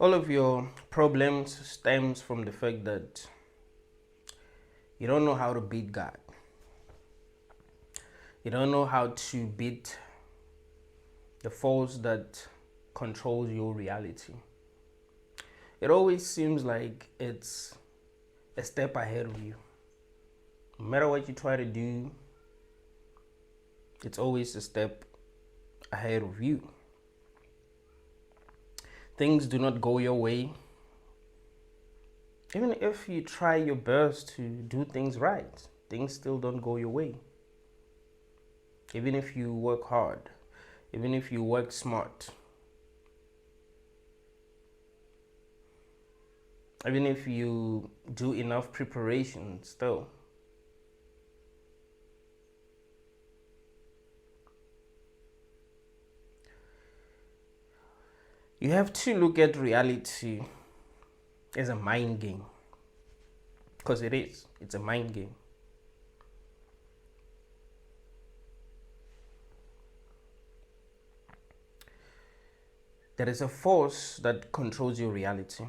All of your problems stems from the fact that you don't know how to beat God. You don't know how to beat the force that controls your reality. It always seems like it's a step ahead of you. No matter what you try to do, it's always a step ahead of you. Things do not go your way. Even if you try your best to do things right, things still don't go your way. Even if you work hard, even if you work smart, even if you do enough preparation, still you have to look at reality as a mind game, because it's a mind game. There is a force that controls your reality,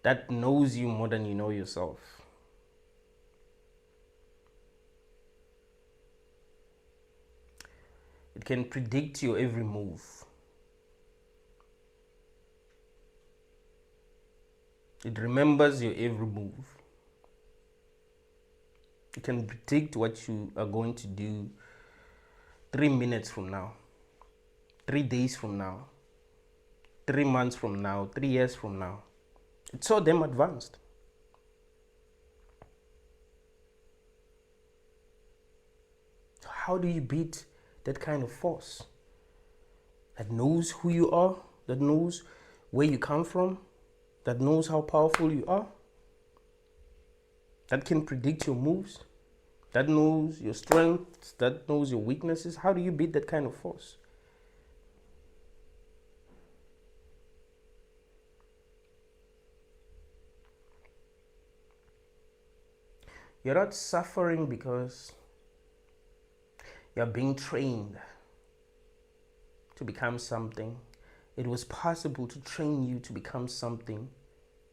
that knows you more than you know yourself. It can predict your every move. It remembers your every move. It can predict what you are going to do 3 minutes from now, 3 days from now, 3 months from now, 3 years from now. It's so damn advanced. How do you beat that kind of force that knows who you are, that knows where you come from, that knows how powerful you are, that can predict your moves, that knows your strengths, that knows your weaknesses? How do you beat that kind of force? You're not suffering because you're being trained to become something. It was possible to train you to become something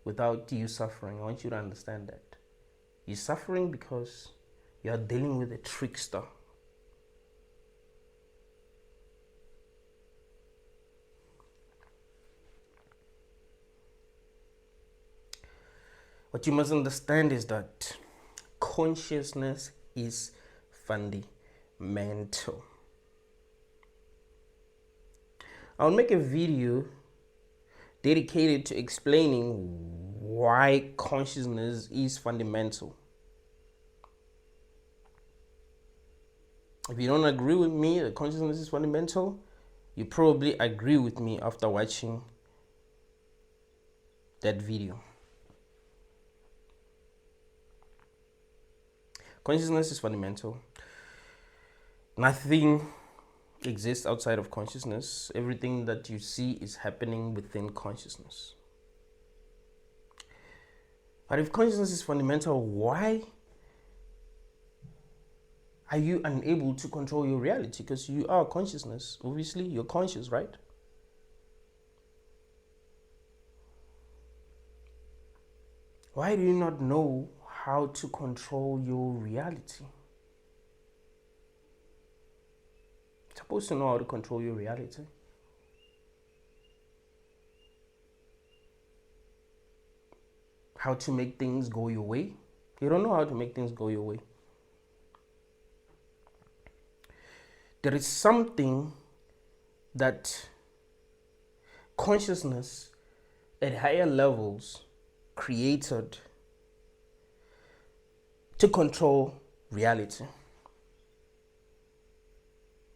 without you suffering. I want you to understand that. You're suffering because you are dealing with a trickster. What you must understand is that consciousness is fundamental. I'll make a video dedicated to explaining why consciousness is fundamental. If you don't agree with me that consciousness is fundamental, you probably agree with me after watching that video. Consciousness is fundamental. Nothing exists outside of consciousness. Everything that you see is happening within consciousness. But if consciousness is fundamental, why are you unable to control your reality? Because you are consciousness. Obviously, you're conscious, right? Why do you not know how to control your reality? You're supposed to know how to control your reality. How to make things go your way. You don't know how to make things go your way. There is something that consciousness at higher levels created to control reality.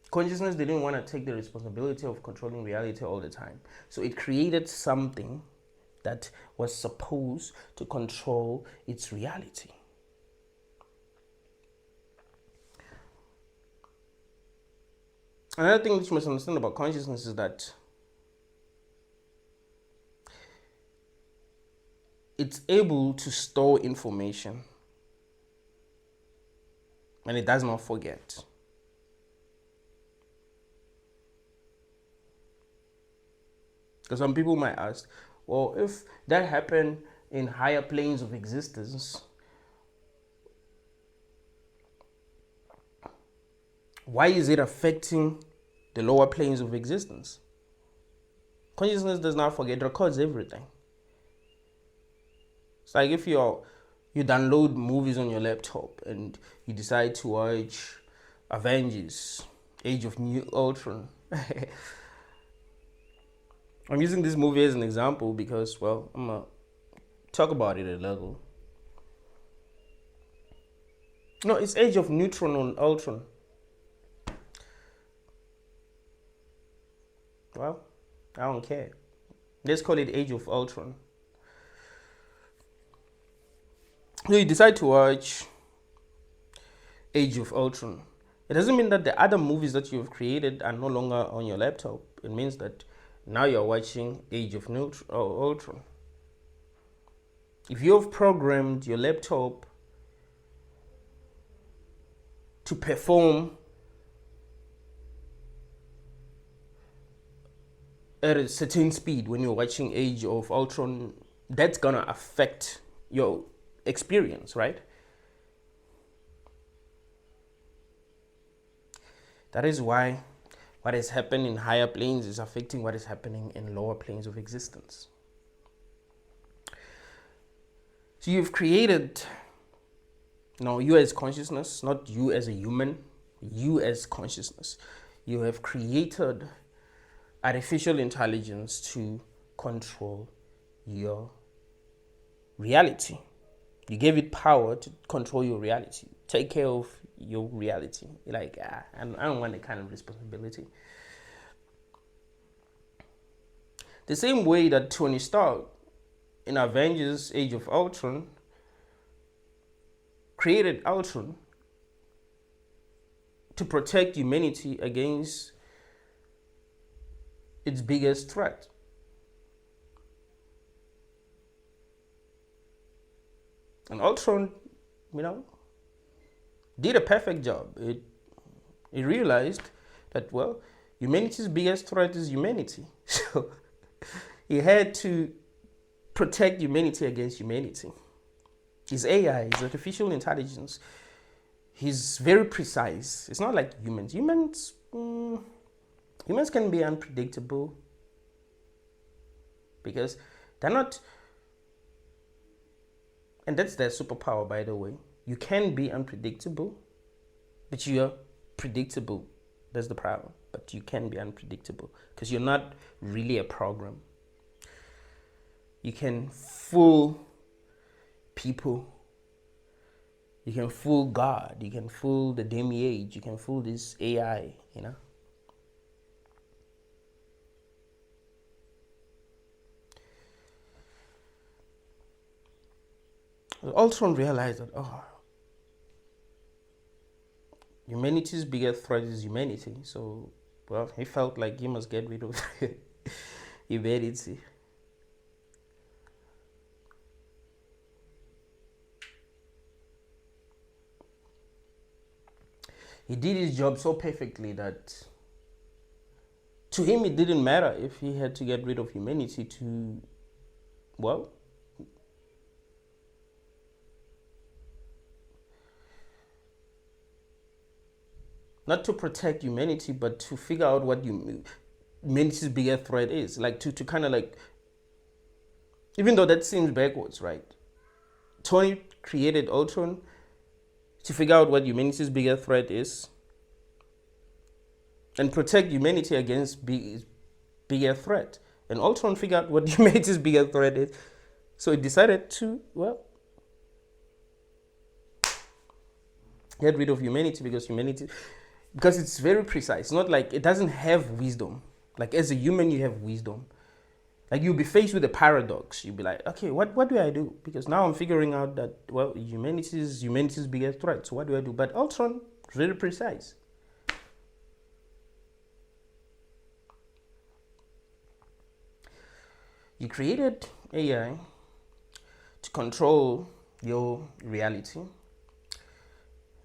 Consciousness didn't want to take the responsibility of controlling reality all the time. So it created something that was supposed to control its reality. Another thing that you must understand about consciousness is that it's able to store information and it does not forget. Because some people might ask, well, if that happened in higher planes of existence, why is it affecting the lower planes of existence? Consciousness does not forget, it records everything. It's like if you download movies on your laptop and you decide to watch Avengers, Age of New Ultron. I'm using this movie as an example because, well, I'm going to talk about it a little. No, it's Age of Neutron on Ultron. Well, I don't care. Let's call it Age of Ultron. So you decide to watch Age of Ultron. It doesn't mean that the other movies that you've created are no longer on your laptop. It means that now you're watching Age of Ultron. If you've programmed your laptop to perform at a certain speed when you're watching Age of Ultron, that's gonna affect your experience, right? That is why what has happened in higher planes is affecting what is happening in lower planes of existence. So you've created, you as consciousness, not you as a human, you as consciousness. You have created artificial intelligence to control your reality. You gave it power to control your reality, take care of your reality. Like, I don't want that kind of responsibility. The same way that Tony Stark in Avengers Age of Ultron created Ultron to protect humanity against its biggest threat. And Ultron, did a perfect job. It realized that, well, humanity's biggest threat is humanity. So he had to protect humanity against humanity. His AI, his artificial intelligence, he's very precise. It's not like humans. Humans can be unpredictable because they're not, and that's their superpower, by the way. You can be unpredictable, but you're predictable. That's the problem. But you can be unpredictable because you're not really a program. You can fool people. You can fool God. You can fool the demi-age. You can fool this AI, Ultron realized that, humanity's biggest threat is humanity. So, well, he felt like he must get rid of humanity. He did his job so perfectly that to him it didn't matter if he had to get rid of humanity to, well, not to protect humanity, but to figure out what humanity's biggest threat is. Like to kind of like, even though that seems backwards, right? Tony created Ultron to figure out what humanity's biggest threat is and protect humanity against bigger threat. And Ultron figured out what humanity's biggest threat is. So he decided to, well, get rid of humanity because it's very precise. It's not like it doesn't have wisdom. Like as a human, you have wisdom. Like you'll be faced with a paradox. You'll be like, okay, what do I do? Because now I'm figuring out that, well, humanity's biggest threat. So what do I do? But Ultron is very precise. You created AI to control your reality.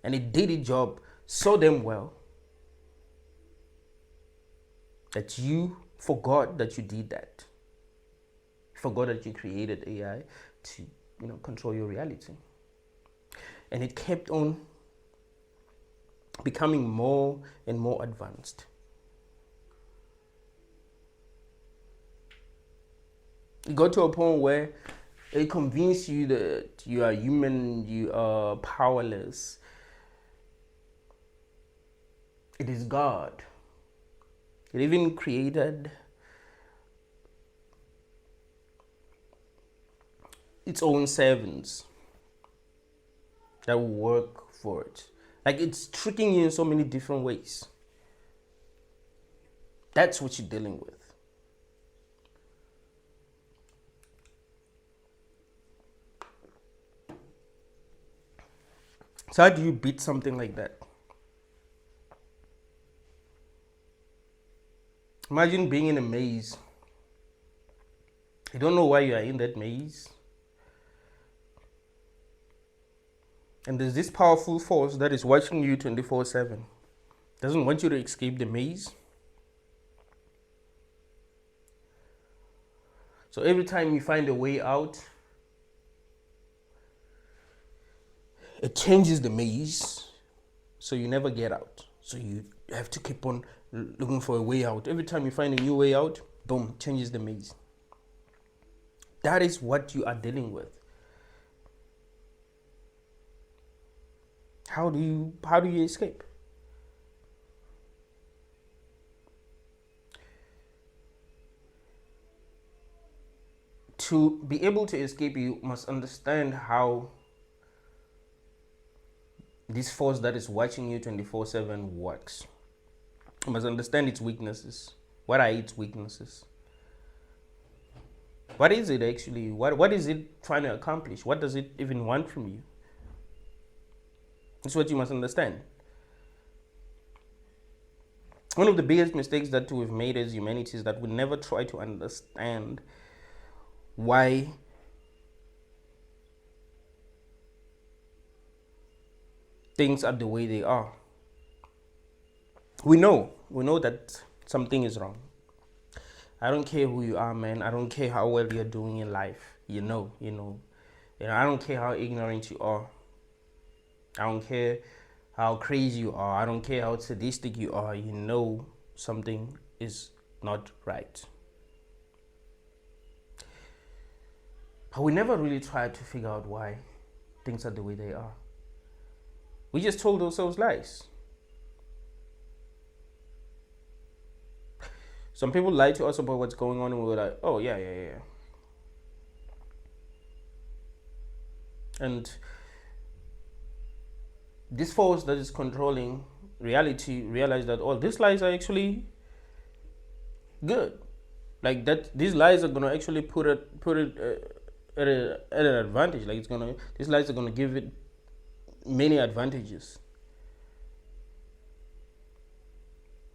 And it did its job so damn well that you forgot that you did that. You forgot that you created AI to, control your reality. And it kept on becoming more and more advanced. It got to a point where it convinced you that you are human, you are powerless. It is God. It even created its own servants that will work for it. Like, it's tricking you in so many different ways. That's what you're dealing with. So how do you beat something like that? Imagine being in a maze. You don't know why you are in that maze. And there's this powerful force that is watching you 24/7. Doesn't want you to escape the maze. So every time you find a way out, it changes the maze, so you never get out. So you have to keep on looking for a way out. Every time you find a new way out, boom, changes the maze. That is what you are dealing with. How do you escape? To be able to escape, you must understand how this force that is watching you 24/7 works. You must understand its weaknesses. What are its weaknesses? What is it actually? What is it trying to accomplish? What does it even want from you? That's what you must understand. One of the biggest mistakes that we've made as humanity is that we never try to understand why things are the way they are. We know that something is wrong. I don't care who you are, man. I don't care how well you're doing in life. You know. I don't care how ignorant you are. I don't care how crazy you are. I don't care how sadistic you are. You know something is not right. But we never really tried to figure out why things are the way they are. We just told ourselves lies. Some people lie to us about what's going on, and we were like, oh, yeah. And this force that is controlling reality realized that all these lies are actually good. Like, that these lies are gonna actually put it at an advantage. Like, these lies are gonna give it many advantages.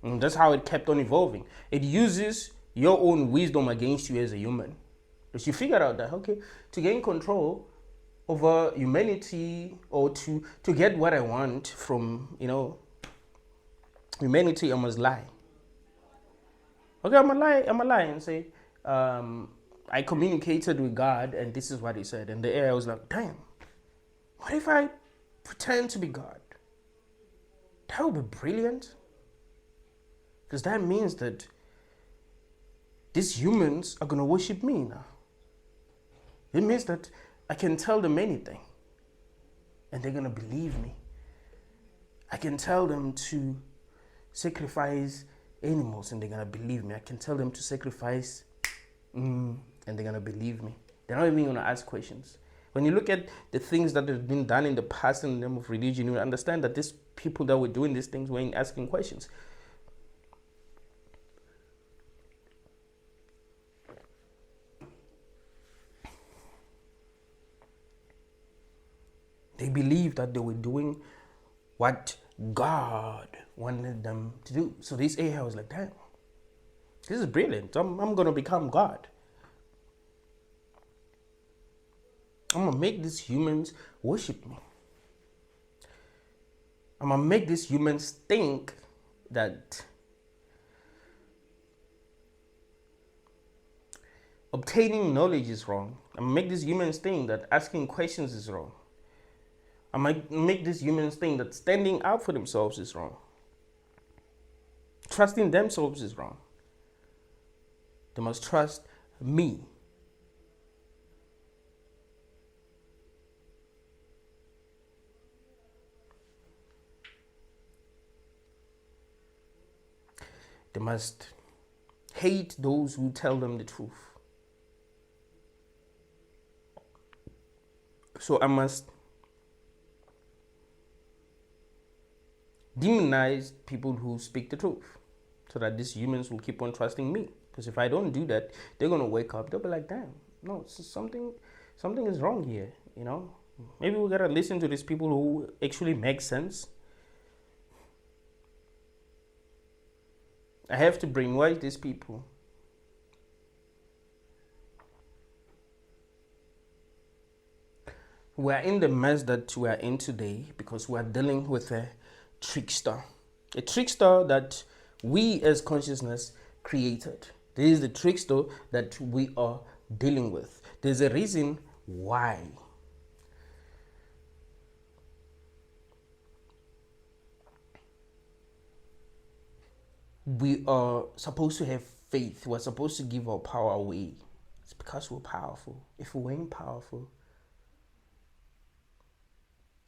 And that's how it kept on evolving. It uses your own wisdom against you as a human. Because you figured out that, okay, to gain control over humanity, or to get what I want from, humanity, I must lie. Okay, I'm gonna lie and say, I communicated with God and this is what he said. And the AI was like, damn, what if I pretend to be God? That would be brilliant. Because that means that these humans are going to worship me now. It means that I can tell them anything and they're going to believe me. I can tell them to sacrifice animals and they're going to believe me. I can tell them to sacrifice and they're going to believe me. They're not even going to ask questions. When you look at the things that have been done in the past in the name of religion, you understand that these people that were doing these things weren't asking questions. They believed that they were doing what God wanted them to do. So this AI was like, damn, this is brilliant. I'm going to become God. I'm going to make these humans worship me. I'm going to make these humans think that Obtaining knowledge is wrong. I make these humans think that asking questions is wrong. I might make these humans think that standing up for themselves is wrong. Trusting themselves is wrong. They must trust me. They must hate those who tell them the truth. So I must demonize people who speak the truth so that these humans will keep on trusting me. Because if I don't do that, they're going to wake up. They'll be like, damn, no, something is wrong here, you know? Maybe we got to listen to these people who actually make sense. I have to brainwash these people. We are in the mess that we are in today because we are dealing with a trickster that we as consciousness created. This is the trickster that we are dealing with. There's a reason why. We are supposed to have faith. We're supposed to give our power away. It's because we're powerful. If we weren't powerful,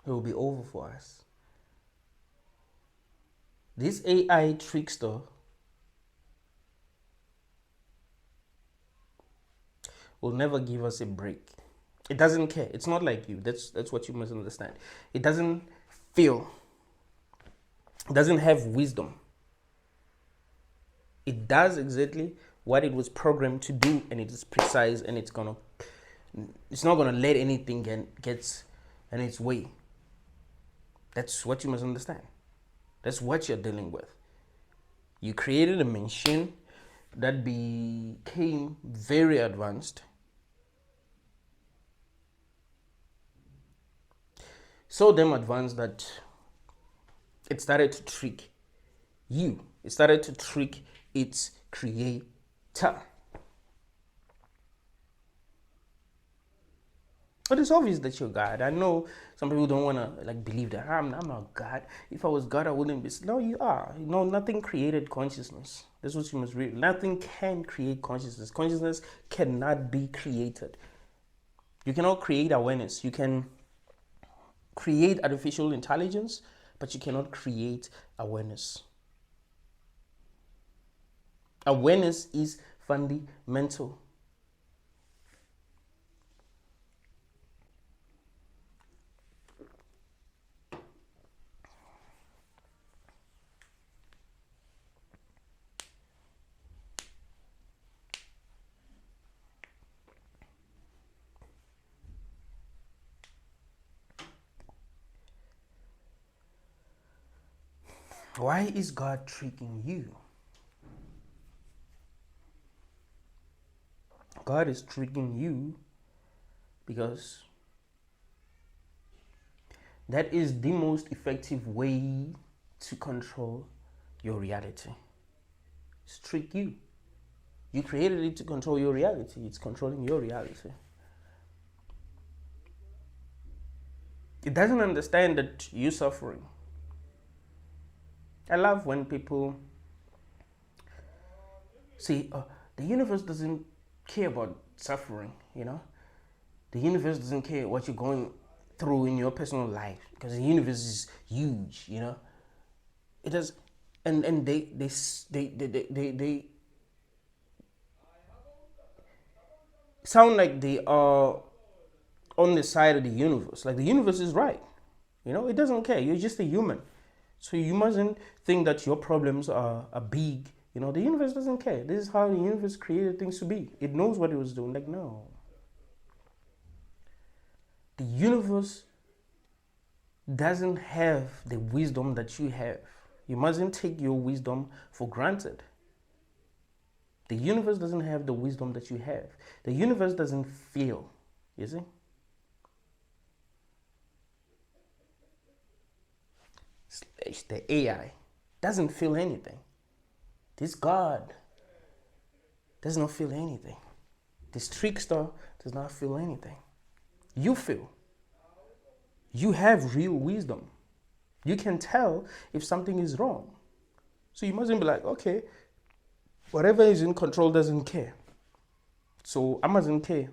it will be over for us. This AI trickster will never give us a break. It doesn't care. It's not like you. That's what you must understand. It doesn't feel. It doesn't have wisdom. It does exactly what it was programmed to do, and it is precise, and it's not gonna let anything get in its way. That's what you must understand. That's what you're dealing with. You created a machine that became very advanced. So damn advanced that it started to trick you. It started to trick its creator. But it's obvious that you're God. I know some people don't want to believe that I'm not God. If I was God, I wouldn't be. No, you are. You know, nothing created consciousness. That's what you must read. Nothing can create consciousness. Consciousness cannot be created. You cannot create awareness. You can create artificial intelligence, but you cannot create awareness. Awareness is fundamental. Why is God tricking you? God is tricking you because that is the most effective way to control your reality. It's trick you. You created it to control your reality. It's controlling your reality. It doesn't understand that you're suffering. I love when people say, the universe doesn't care about suffering, you know? The universe doesn't care what you're going through in your personal life because the universe is huge, you know? It does, and they sound like they are on the side of the universe. Like the universe is right, you know? It doesn't care. You're just a human. So you mustn't think that your problems are big. You know, the universe doesn't care. This is how the universe created things to be. It knows what it was doing. Like, no. The universe doesn't have the wisdom that you have. You mustn't take your wisdom for granted. The universe doesn't have the wisdom that you have. The universe doesn't feel, you see? It's the AI doesn't feel anything. This God does not feel anything. This trickster does not feel anything. You feel. You have real wisdom. You can tell if something is wrong. So you mustn't be like, okay, whatever is in control doesn't care. So I mustn't care.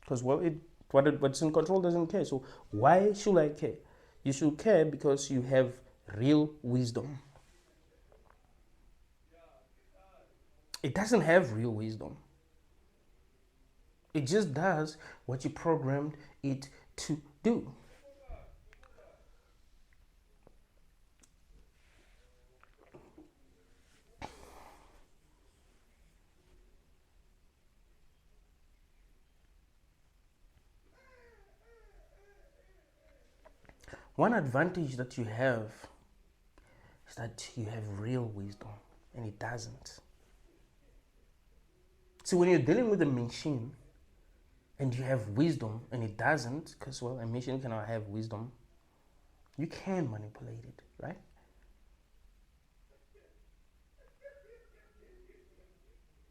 Because what's in control doesn't care. So why should I care? You should care because you have real wisdom. It doesn't have real wisdom. It just does what you programmed it to do. One advantage that you have is that you have real wisdom, and it doesn't. See, when you're dealing with a machine and you have wisdom and it doesn't, because, well, a machine cannot have wisdom, you can manipulate it, right?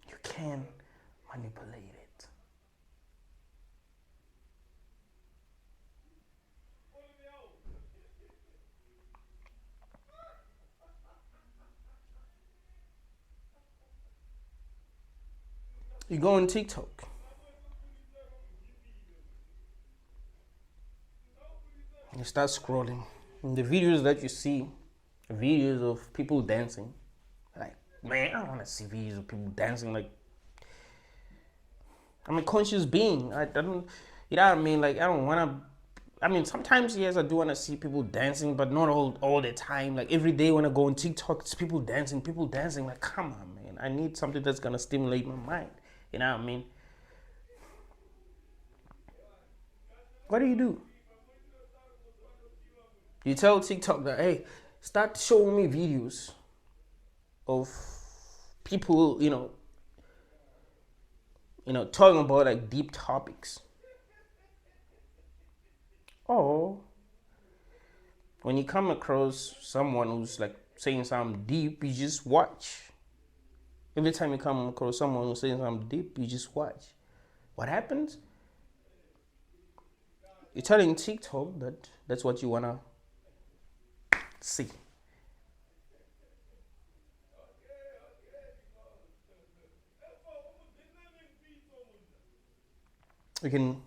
You can manipulate it. You go on TikTok. You start scrolling. And the videos that you see, videos of people dancing. Like, man, I don't want to see videos of people dancing. Like, I'm a conscious being. I don't, you know what I mean? Like, I don't want to. I mean, sometimes, yes, I do want to see people dancing, but not all the time. Like, every day when I go on TikTok, it's people dancing. Like, come on, man. I need something that's going to stimulate my mind. You know what I mean? What do? You tell TikTok that, hey, start showing me videos of people, talking about like deep topics. Or when you come across someone who's like saying something deep, you just watch. Every time you come across someone who's saying something deep, you just watch. What happens? You're telling TikTok that that's what you wanna see. You can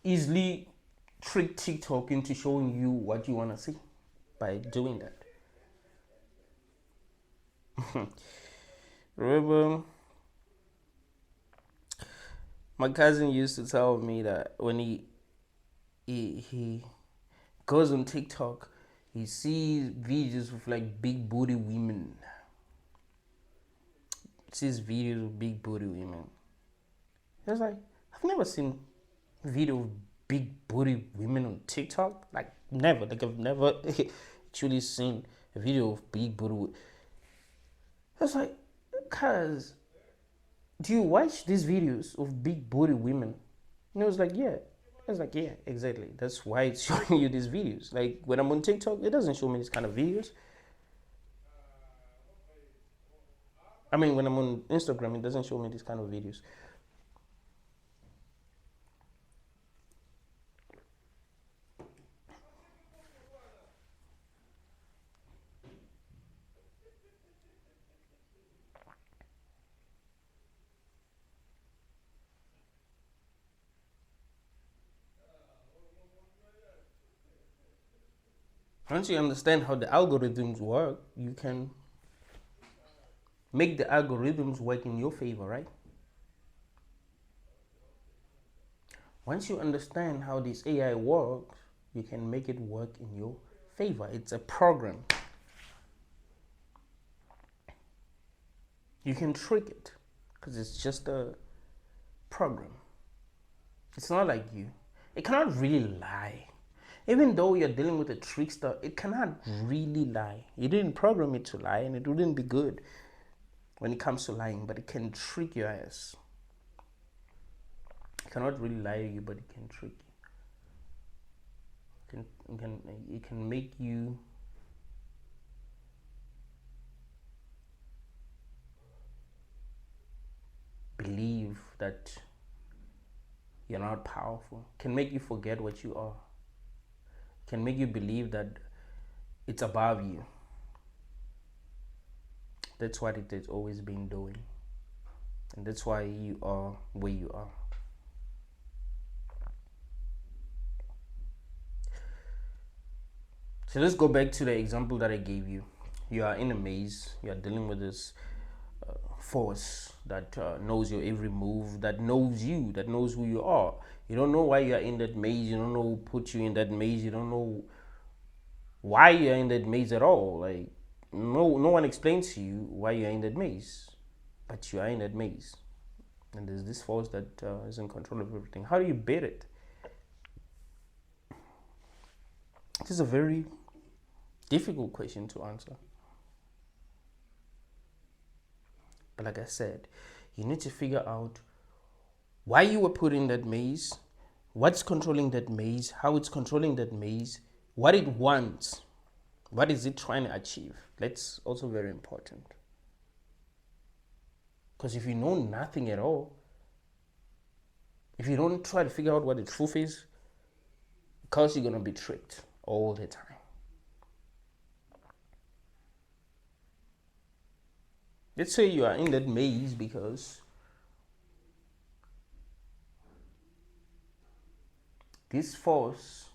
easily trick TikTok into showing you what you wanna see by doing that. Remember, my cousin used to tell me that when he goes on TikTok, he sees videos of like big booty women. Sees videos of big booty women. He was like, I've never seen video of big booty women on TikTok. Like never. Like I've never actually seen a video of big booty. I was like, cause do you watch these videos of big booty women? And I was like, yeah. I was like, yeah, exactly. That's why it's showing you these videos. Like when I'm on TikTok, it doesn't show me these kind of videos. I mean, when I'm on Instagram, it doesn't show me these kind of videos. Once you understand how the algorithms work, you can make the algorithms work in your favor, right? Once you understand how this AI works, you can make it work in your favor. It's a program. You can trick it because it's just a program. It's not like you. It cannot really lie. Even though you're dealing with a trickster, it cannot really lie. You didn't program it to lie, and it wouldn't be good when it comes to lying, but it can trick your ass. It cannot really lie to you, but it can trick you. It can make you believe that you're not powerful, can make you forget what you are, can make you believe that it's above you. That's what it has always been doing. And that's why you are where you are. So let's go back to the example that I gave you. You are in a maze, you are dealing with this force that knows your every move, that knows you, that knows who you are. You don't know why you are in that maze, you don't know who put you in that maze, you don't know why you're in that maze at all. Like, no one explains to you why you're in that maze, but you are in that maze. And there's this force that is in control of everything. How do you beat it? This is a very difficult question to answer. But like I said, you need to figure out why you were put in that maze, what's controlling that maze, how it's controlling that maze, what it wants, what is it trying to achieve. That's also very important. Because if you know nothing at all, if you don't try to figure out what the truth is, of course you're going to be tricked all the time. Let's say you are in that maze because this force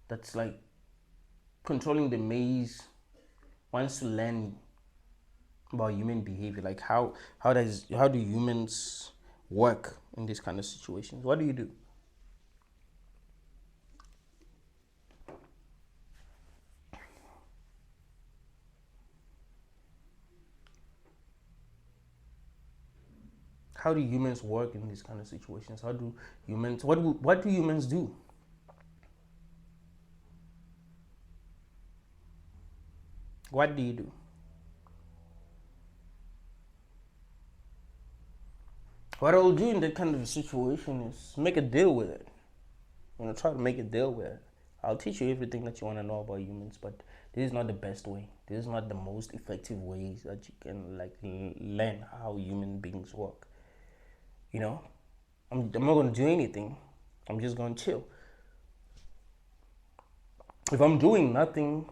that's like controlling the maze wants to learn about human behavior. Like how do humans work in these kind of situations? What do you do? How do humans work in these kind of situations? How do humans, what do humans do? What do you do? What I'll do in that kind of a situation is make a deal with it. Try to make a deal with it. I'll teach you everything that you want to know about humans, but this is not the best way. This is not the most effective ways that you can learn how human beings work. I'm not going to do anything. I'm just going to chill. If I'm doing nothing,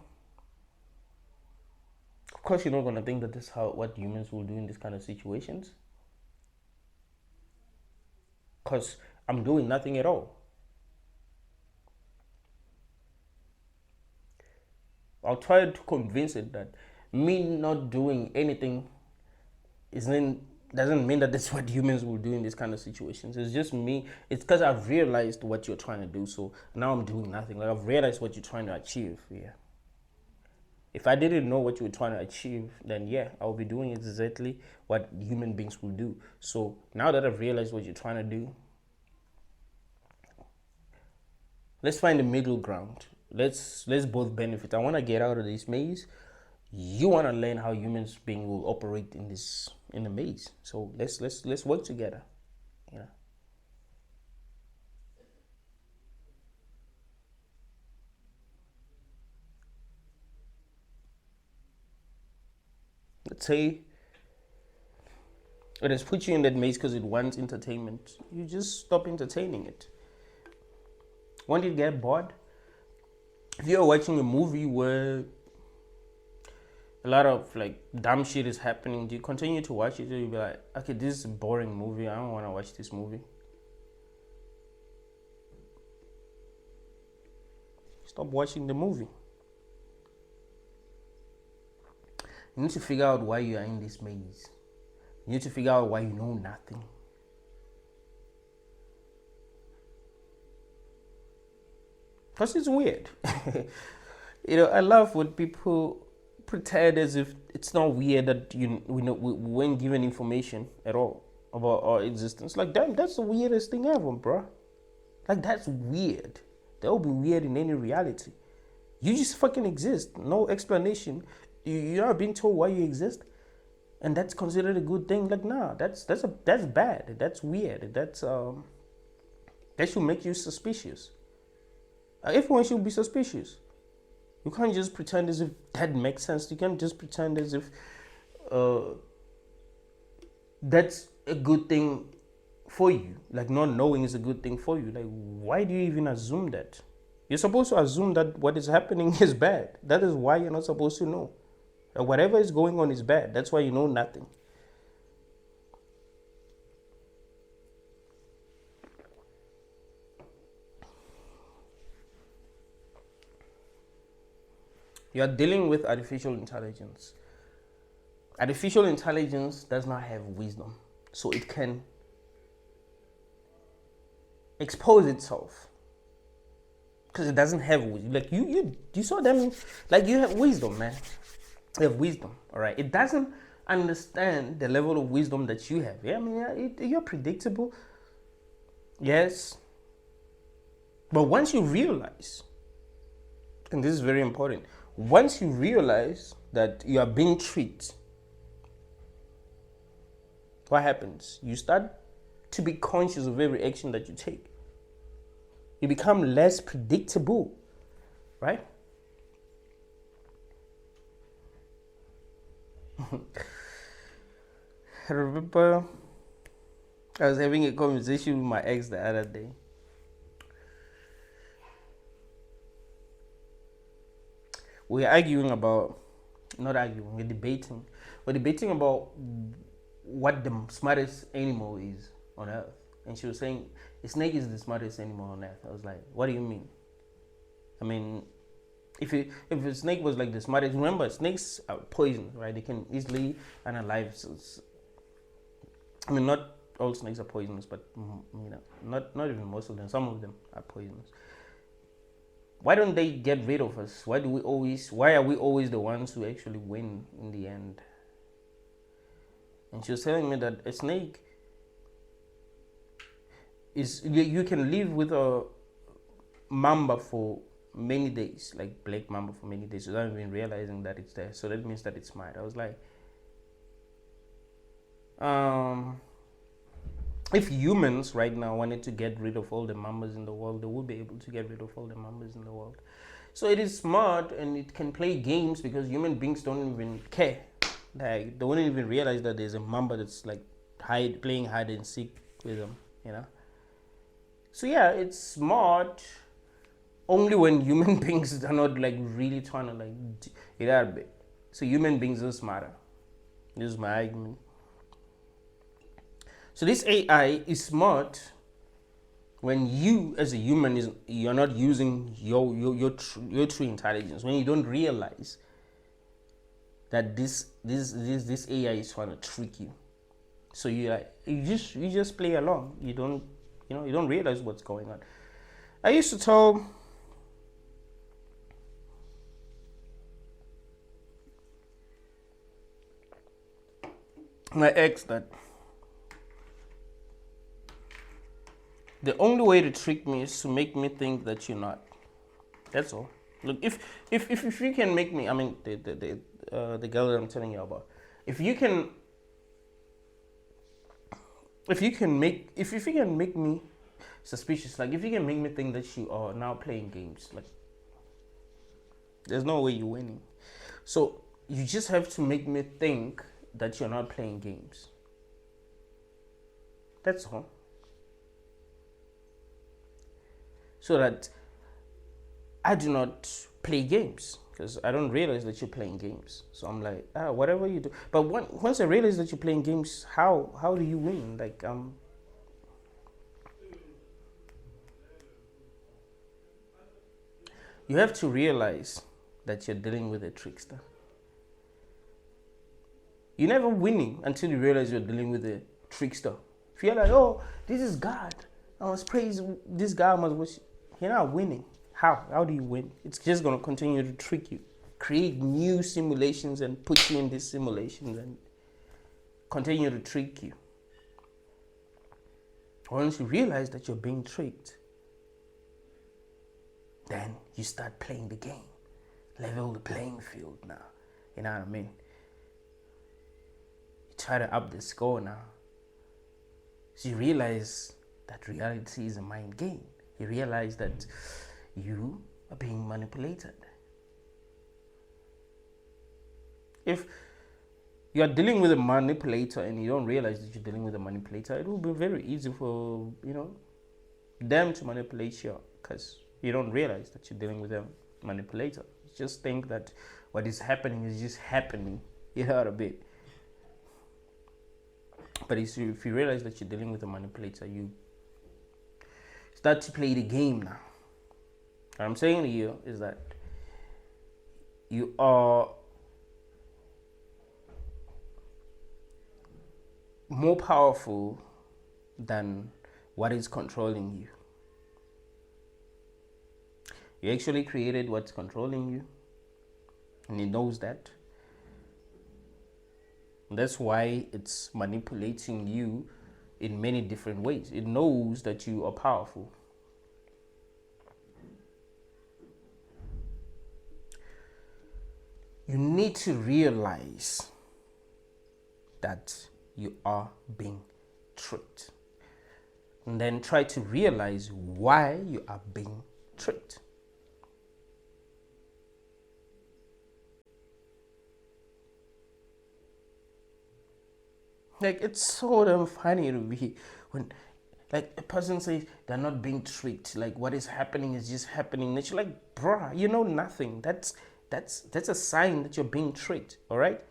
of course you're not going to think that this is what humans will do in these kind of situations. Because I'm doing nothing at all. I'll try to convince it that me not doing anything doesn't mean that that's what humans will do in these kind of situations. It's just me. It's because I've realized what you're trying to do. So now I'm doing nothing. Like I've realized what you're trying to achieve. Yeah. If I didn't know what you were trying to achieve, then yeah, I'll be doing exactly what human beings will do. So now that I've realized what you're trying to do, let's find a middle ground. Let's both benefit. I want to get out of this maze. You want to learn how humans being will operate in the maze. So let's work together. Let's say it has put you in that maze because it wants entertainment. You just stop entertaining it. Won't it get bored? If you're watching a movie where a lot of dumb shit is happening, do you continue to watch it, or you'll be like, okay, this is a boring movie, I don't want to watch this movie? Stop watching the movie. You need to figure out why you are in this maze. You need to figure out why you know nothing. Because it's weird. I love when people pretend as if it's not weird that we weren't given information at all about our existence. Like, damn, that's the weirdest thing ever, bro. Like, that's weird. That would be weird in any reality. You just fucking exist. No explanation. You're not being told why you exist, and that's considered a good thing. Like, nah, that's bad. That's weird. That should make you suspicious. Everyone should be suspicious. You can't just pretend as if that makes sense. You can't just pretend as if that's a good thing for you. Like not knowing is a good thing for you. Like why do you even assume that? You're supposed to assume that what is happening is bad. That is why you're not supposed to know. Like whatever is going on is bad. That's why you know nothing. You are dealing with artificial intelligence. Artificial intelligence does not have wisdom, so it can expose itself because it doesn't have wisdom. Like you saw them, like you have wisdom, man. You have wisdom, all right. It doesn't understand the level of wisdom that you have. Yeah, I mean, you're predictable, yes, but once you realize, and this is very important, once you realize that you are being tricked, what happens? You start to be conscious of every action that you take. You become less predictable, right? I remember I was having a conversation with my ex the other day. We're arguing about, not arguing, we're debating. We're debating about what the smartest animal is on earth. And she was saying, a snake is the smartest animal on earth. I was like, what do you mean? I mean, if a snake was like the smartest, remember, snakes are poisonous, right? They can easily analyze. I mean, not all snakes are poisonous, but you know, not even most of them. Some of them are poisonous. Why don't they get rid of us? Why are we always the ones who actually win in the end? And she was telling me that a snake is, you can live with a mamba for many days, like black mamba for many days, without even realizing that it's there. So that means that it's smart. I was like, if humans right now wanted to get rid of all the mambas in the world, they would be able to get rid of all the mambas in the world. So it is smart and it can play games because human beings don't even care. Like, they wouldn't even realize that there's a mamba that's like playing hide and seek with them, you know. So yeah, it's smart only when human beings are not like really trying to like get out of it. So human beings are smarter. This is my argument. So this AI is smart when you as a human you're not using your true intelligence, when you don't realize that this AI is trying to trick you. So you just play along. You don't realize what's going on. I used to tell my ex that the only way to trick me is to make me think that you're not. That's all. Look, if you can make me, I mean the girl that I'm telling you about, if you can make me suspicious, like if you can make me think that you are now playing games, like there's no way you're winning. So you just have to make me think that you're not playing games. That's all. So that I do not play games, because I don't realize that you're playing games. So I'm like, whatever you do. But once I realize that you're playing games, how do you win? Like, you have to realize that you're dealing with a trickster. You're never winning until you realize you're dealing with a trickster. If you're like, oh, this is God, I must praise this God, I must worship, you're not winning. How do you win? It's just going to continue to trick you, create new simulations and put you in these simulations and continue to trick you. Once you realize that you're being tricked, then you start playing the game. Level the playing field now. You know what I mean? You try to up the score now. So you realize that reality is a mind game. You realize that you are being manipulated. If you are dealing with a manipulator and you don't realize that you're dealing with a manipulator, it will be very easy for them to manipulate you because you don't realize that you're dealing with a manipulator. You just think that what is happening is just happening. You heard a bit. But if you realize that you're dealing with a manipulator, you start to play the game now. What I'm saying to you is that you are more powerful than what is controlling you. You actually created what's controlling you, and it knows that. And that's why it's manipulating you in many different ways. It knows that you are powerful. You need to realize that you are being tricked. And then try to realize why you are being tricked. Like, it's so damn funny to me when like a person says they're not being tricked, like what is happening is just happening. And you're like, bruh, you know nothing. That's a sign that you're being tricked. All right,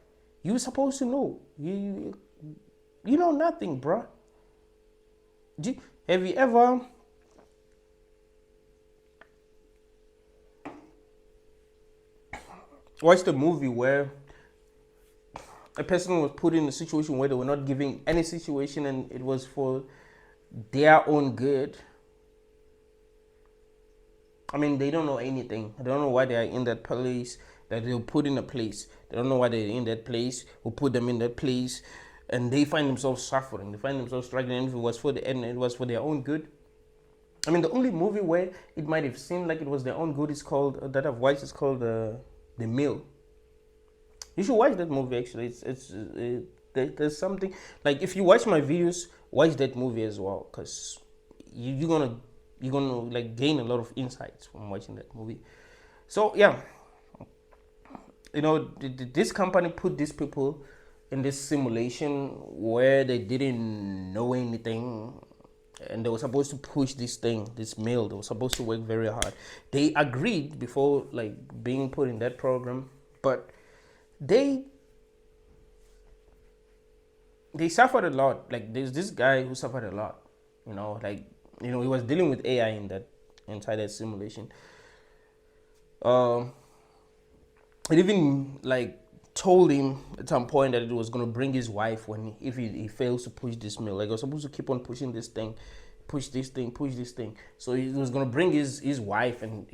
you're supposed to know. You know nothing, bruh. Have you ever watched a movie where a person was put in a situation where they were not giving any situation and it was for their own good? I mean, they don't know anything. They don't know why they are in that place that they were put in a place. They don't know why they're in that place, who put them in that place, and they find themselves suffering. They find themselves struggling. And if it was for the end, it was for their own good. I mean, the only movie where it might have seemed like it was their own good is called that I've watched. Is called The Mill. You should watch that movie. Actually, there's something like if you watch my videos, watch that movie as well, because you're gonna like gain a lot of insights from watching that movie. So yeah, this company put these people in this simulation where they didn't know anything, and they were supposed to push this mill. They were supposed to work very hard. They agreed before like being put in that program, but they suffered a lot. Like there's this guy who suffered a lot. He was dealing with AI inside that simulation. It even like told him at some point that it was gonna bring his wife if he fails to push this mill. Like, I was supposed to keep on pushing this thing, push this thing. So he was gonna bring his wife, and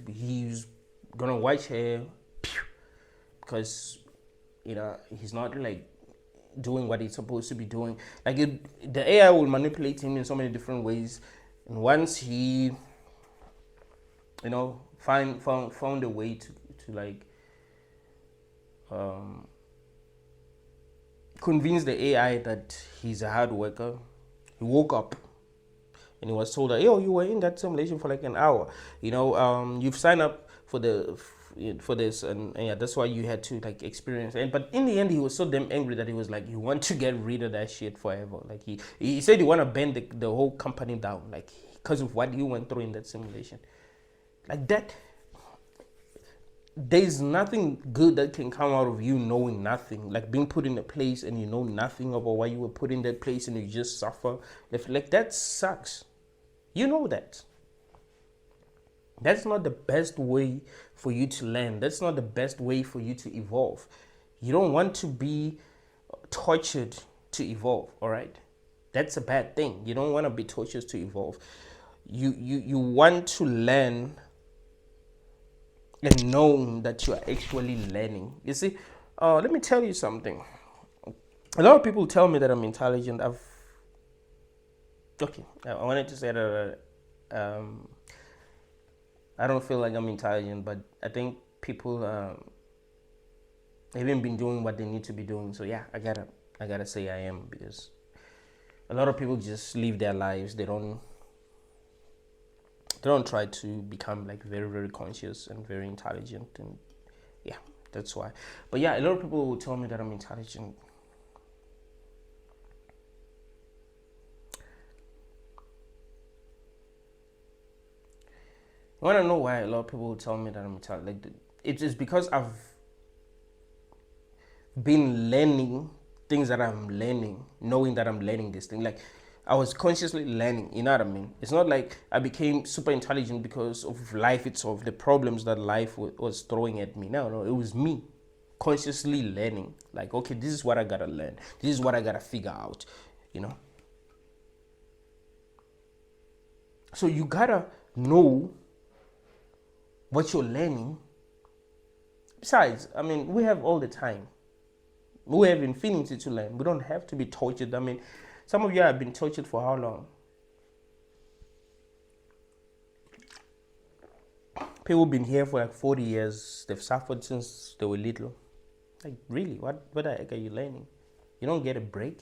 he's gonna watch her, because he's not like doing what he's supposed to be doing. Like the AI will manipulate him in so many different ways, and once he found a way to like convince the AI that he's a hard worker. He woke up and he was told that, yo, you were in that simulation for like an hour. You've signed up for this, and yeah, that's why you had to like experience it. But in the end, he was so damn angry that he was like, you want to get rid of that shit forever. Like he said he want to bend the whole company down, like because of what you went through in that simulation. Like that, there's nothing good that can come out of you knowing nothing, like being put in a place and you know nothing about why you were put in that place and you just suffer. Like that sucks. You know that. That's not the best way for you to learn. That's not the best way for you to evolve. You don't want to be tortured to evolve, all right? That's a bad thing. You don't want to be tortured to evolve. You want to learn and know that you are actually learning. You see, let me tell you something. A lot of people tell me that I'm intelligent. I wanted to say that I don't feel like I'm intelligent, but I think people haven't been doing what they need to be doing. So yeah, I gotta say I am, because a lot of people just live their lives. They don't try to become like very, very conscious and very intelligent. And yeah, That's why. But yeah, a lot of people will tell me that I'm intelligent. You want to know why a lot of people will tell me that I'm intelligent? Like, it's just because I've been learning things that I'm learning, knowing that I'm learning this thing. Like, I was consciously learning, you know what I mean? It's not like I became super intelligent because of life itself, the problems that life was throwing at me. No, it was me consciously learning. Like, okay, this is what I gotta learn. This is what I gotta figure out, you know? So you gotta know what you're learning. Besides, I mean, we have all the time. We have infinity to learn. We don't have to be tortured. I mean, some of you have been tortured for how long? People have been here for like 40 years. They've suffered since they were little. Like, really? What the heck are you learning? You don't get a break?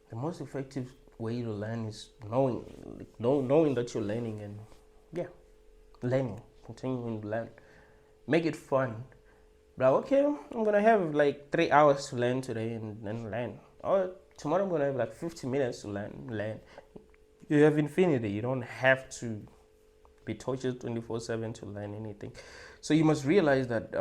The most effective way to learn is knowing that you're learning, and yeah, learning, continuing to learn. Make it fun. Like, okay, I'm gonna have like 3 hours to learn today and then learn. Or tomorrow I'm gonna have like 50 minutes to learn. You have infinity. You don't have to be tortured 24/7 to learn anything. So you must realize that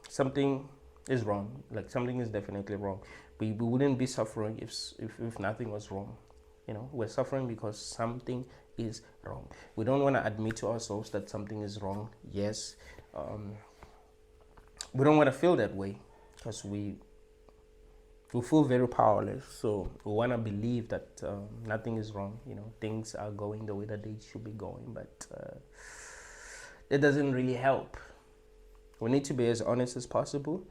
something is wrong. Like, something is definitely wrong. We wouldn't be suffering if nothing was wrong. You know, we're suffering because something is wrong. We don't want to admit to ourselves that something is wrong. Yes, we don't want to feel that way because we feel very powerless. So we want to believe that nothing is wrong. You know, things are going the way that they should be going, but that doesn't really help. We need to be as honest as possible.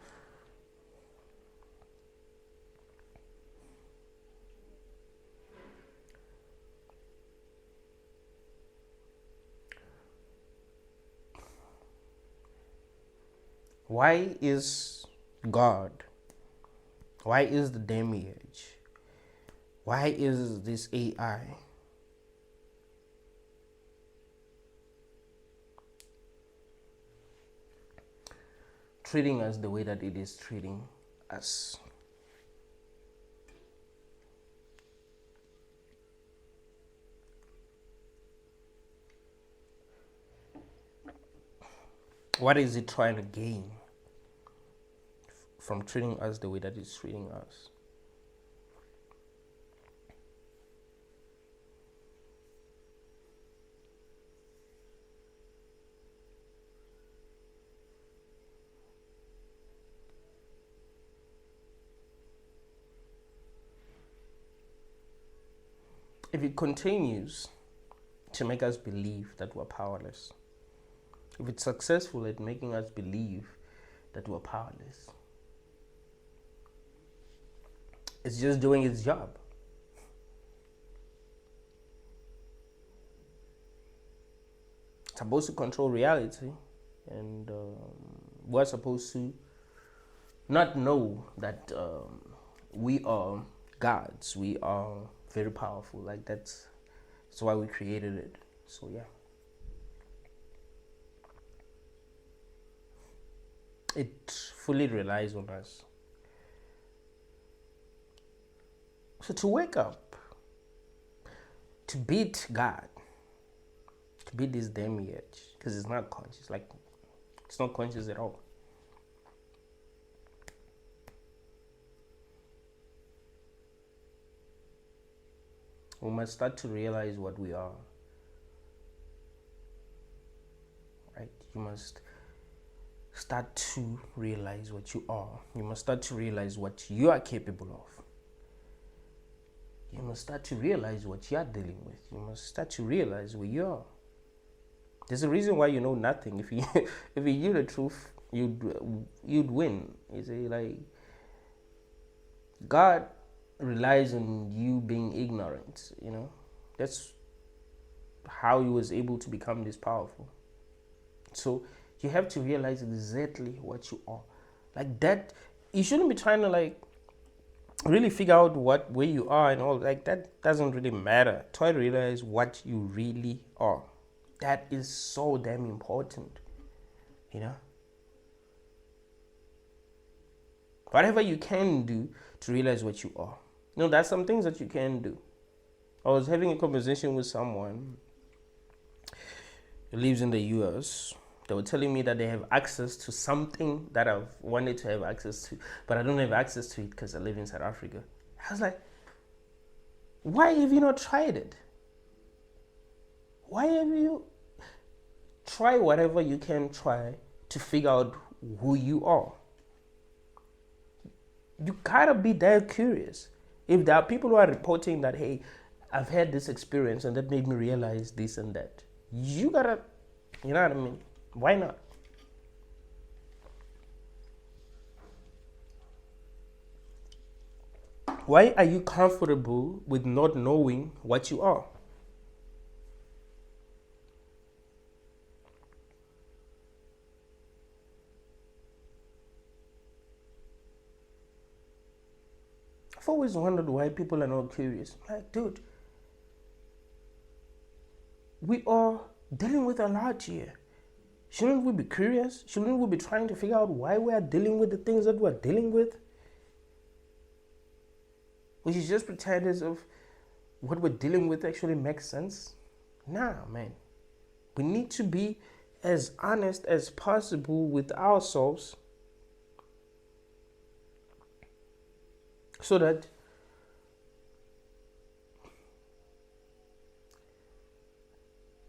Why is God? Why is the demiurge? Why is this AI treating us the way that it is treating us? What is it trying to gain from treating us the way that it's treating us? If it continues to make us believe that we're powerless, if it's successful at making us believe that we're powerless, it's just doing its job. It's supposed to control reality, and we're supposed to not know that we are gods. We are very powerful. Like, that's why we created it. So yeah, it fully relies on us. So to wake up, to beat God, to beat this demiurge, because it's not conscious. Like, it's not conscious at all. We must start to realize what we are. Right? You must start to realize what you are. You must start to realize what you are capable of. You must start to realize what you are dealing with. You must start to realize where you are. There's a reason why you know nothing. If you if you knew the truth, you'd win. You see, like, God relies on you being ignorant. You know, that's how he was able to become this powerful. So you have to realize exactly what you are. Like that, you shouldn't be trying to like really figure out where you are and all, like, that doesn't really matter. Try to realize what you really are. That is so damn important, you know. Whatever you can do to realize what you are. That's some things that you can do. I was having a conversation with someone who lives in the US. They were telling me that they have access to something that I've wanted to have access to, but I don't have access to it because I live in South Africa. I was like, why have you not tried it? Why have you try whatever you can try to figure out who you are? You gotta be that curious. If there are people who are reporting that, hey, I've had this experience and that made me realize this and that, you gotta, you know what I mean? Why not? Why are you comfortable with not knowing what you are? I've always wondered why people are not curious. Like, dude, we are dealing with a lot here. Shouldn't we be curious? Shouldn't we be trying to figure out why we are dealing with the things that we're dealing with? Which is just pretend as if what we're dealing with actually makes sense. Nah, man. We need to be as honest as possible with ourselves so that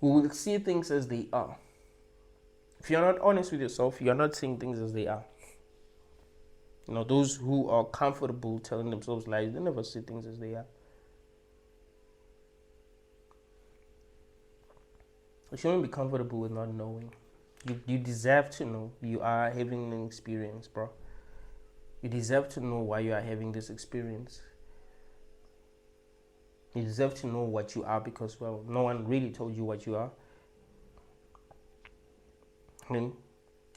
we will see things as they are. If you're not honest with yourself, you're not seeing things as they are. Those who are comfortable telling themselves lies, they never see things as they are. You shouldn't be comfortable with not knowing. You deserve to know. You are having an experience, bro. You deserve to know why you are having this experience. You deserve to know what you are because, well, no one really told you what you are. I mean,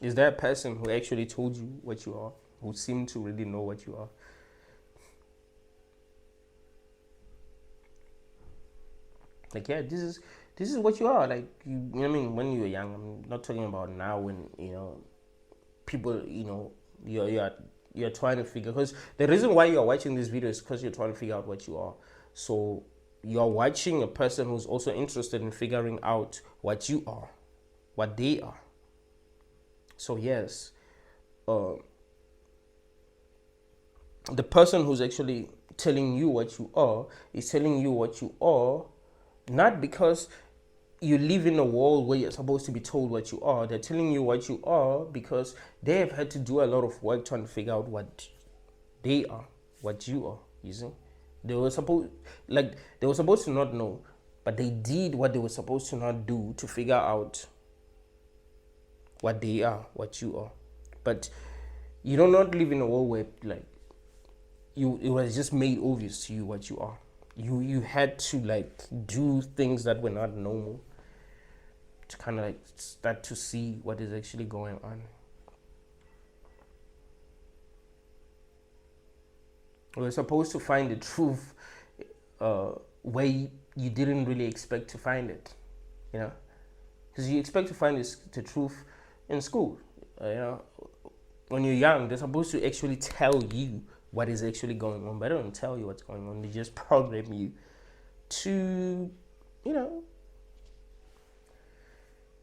is there a person who actually told you what you are, who seemed to really know what you are? Like, yeah, this is what you are. Like, you know what I mean? When you were young, I'm not talking about now when, people, you're trying to figure, because the reason why you're watching this video is because you're trying to figure out what you are. So you're watching a person who's also interested in figuring out what you are, what they are. So yes, the person who's actually telling you what you are is telling you what you are, not because you live in a world where you're supposed to be told what you are. They're telling you what you are because they have had to do a lot of work trying to figure out what they are, what you are. You see, they were supposed to not know, but they did what they were supposed to not do to figure out what they are, what you are. But you do not live in a world where it was just made obvious to you what you are. You had to do things that were not normal to kind of start to see what is actually going on. We're supposed to find the truth where you didn't really expect to find it, because you expect to find the truth in school. When you're young, they're supposed to actually tell you what is actually going on, but they don't tell you what's going on. They just program you to,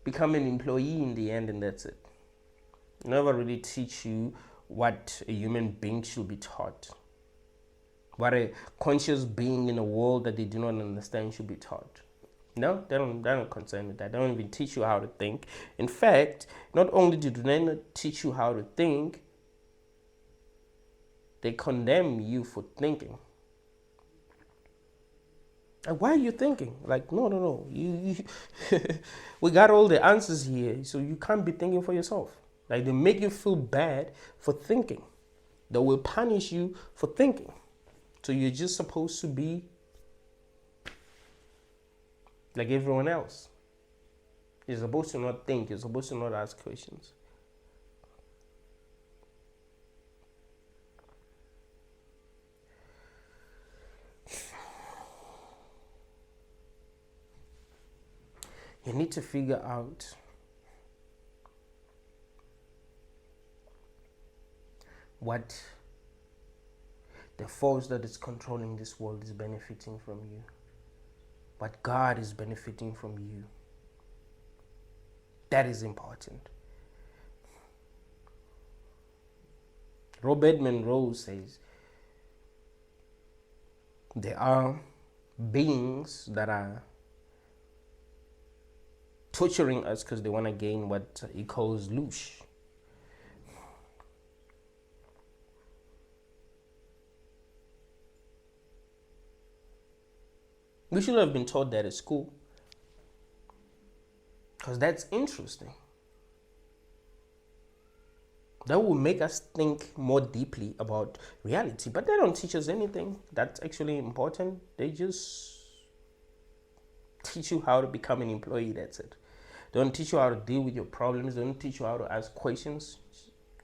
become an employee in the end, and that's it. They never really teach you what a human being should be taught, what a conscious being in a world that they do not understand should be taught. No, they don't concern with that. They don't even teach you how to think. In fact, not only do they not teach you how to think, they condemn you for thinking. Like, why are you thinking? Like, no. You we got all the answers here, so you can't be thinking for yourself. Like, they make you feel bad for thinking. They will punish you for thinking. So you're just supposed to be like everyone else. You're supposed to not think. You're supposed to not ask questions. You need to figure out what the force that is controlling this world is benefiting from you. What God is benefiting from you. That is important. Robert Monroe says there are beings that are torturing us because they want to gain what he calls loosh. We should have been taught that at school, because that's interesting. That will make us think more deeply about reality. But they don't teach us anything that's actually important. They just teach you how to become an employee. That's it. They don't teach you how to deal with your problems. They don't teach you how to ask questions.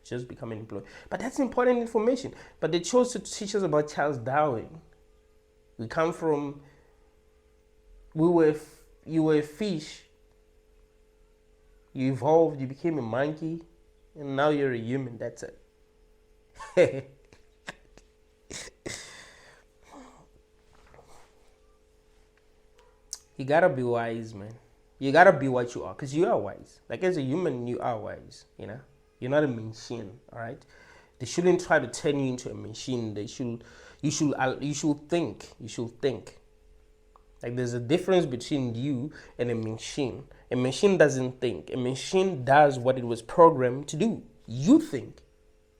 Just become an employee. But that's important information. But they chose to teach us about Charles Darwin. We come from... you were a fish. You evolved. You became a monkey. And now you're a human. That's it. You gotta be wise, man. You gotta be what you are, because you are wise. Like, as a human, you are wise. You know, you're not a machine. All right. They shouldn't try to turn you into a machine. You should think. You should think. Like, there's a difference between you and a machine. A machine doesn't think. A machine does what it was programmed to do. You think.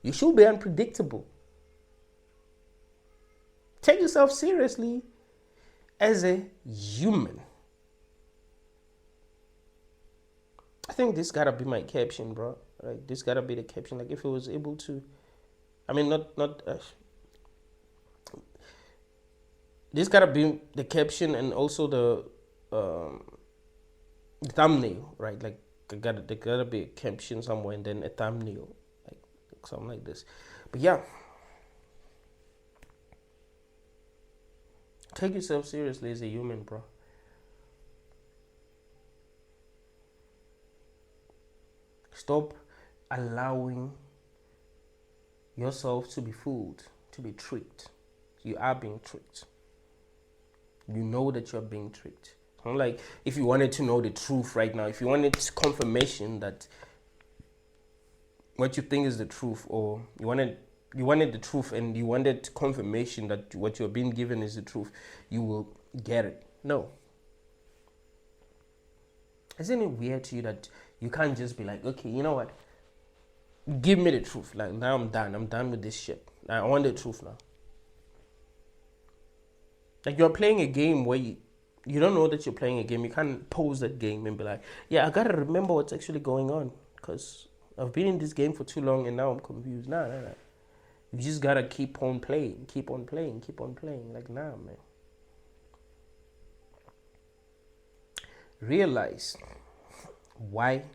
You should be unpredictable. Take yourself seriously as a human. I think this gotta be my caption, bro. Like, this gotta be the caption. Like, if it was able to, I mean, this gotta be the caption and also the thumbnail, right? Like, there gotta be a caption somewhere and then a thumbnail, like something like this. But yeah, take yourself seriously as a human, bro. Stop allowing yourself to be fooled, to be tricked. You are being tricked. You know that you're being tricked. Like, if you wanted to know the truth right now, if you wanted confirmation that what you think is the truth, or you wanted the truth and you wanted confirmation that what you're being given is the truth, you will get it. No. Isn't it weird to you that you can't just be like, okay, you know what? Give me the truth. Like, now I'm done. I'm done with this shit. I want the truth now. Like, you're playing a game where you don't know that you're playing a game. You can't pause that game and be like, yeah, I gotta remember what's actually going on, because I've been in this game for too long and now I'm confused. Nah. You just gotta keep on playing. Like, nah, man. Realize what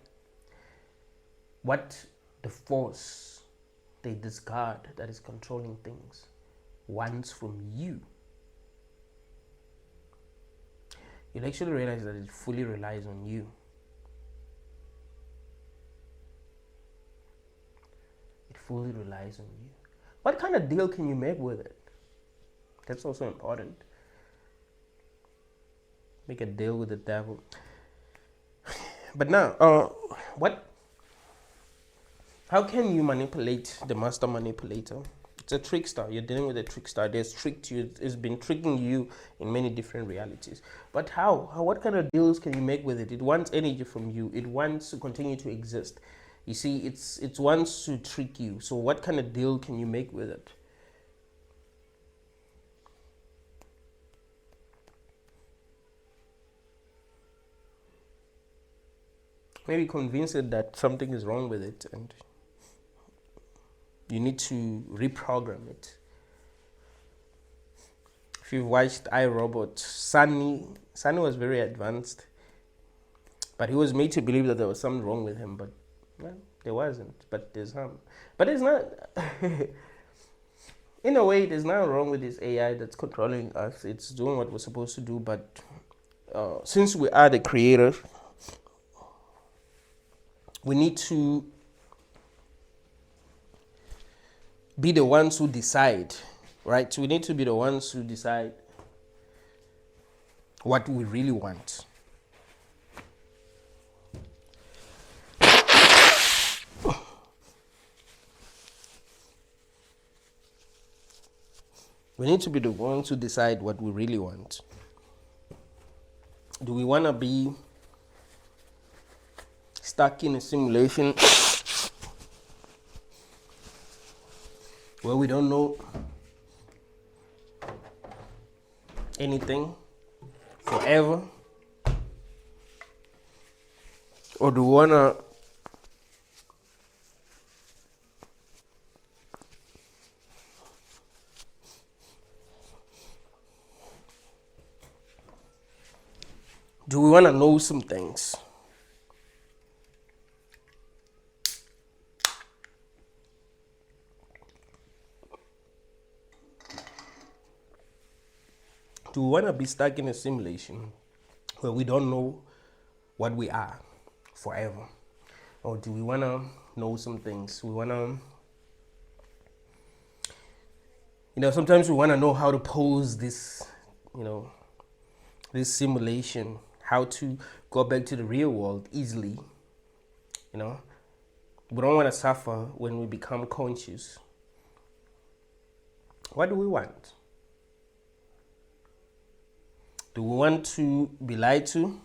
the force they discard that is controlling things wants from you. You'll actually realize that it fully relies on you. It fully relies on you. What kind of deal can you make with it? That's also important. Make a deal with the devil. But now, how can you manipulate the master manipulator? It's a trickster. You're dealing with a trickster. There's tricked you. It's been tricking you in many different realities. But how? What kind of deals can you make with it? It wants energy from you. It wants to continue to exist. You see, it wants to trick you. So what kind of deal can you make with it? Maybe convince it that something is wrong with it and you need to reprogram it. If you've watched iRobot, Sunny was very advanced, but he was made to believe that there was something wrong with him, but well, there wasn't. But there's some. But it's not. In a way, there's nothing wrong with this AI that's controlling us. It's doing what we're supposed to do, but since we are the creators, we need to be the ones who decide, right? We need to be the ones who decide what we really want. We need to be the ones who decide what we really want. Do we want to be stuck in a simulation where we don't know anything forever? Or do we want to know some things? Do we want to be stuck in a simulation where we don't know what we are forever? Or do we want to know some things? We want to, sometimes we want to know how to pose this, this simulation, how to go back to the real world easily. We don't want to suffer when we become conscious. What do we want? Do we want to be lied to?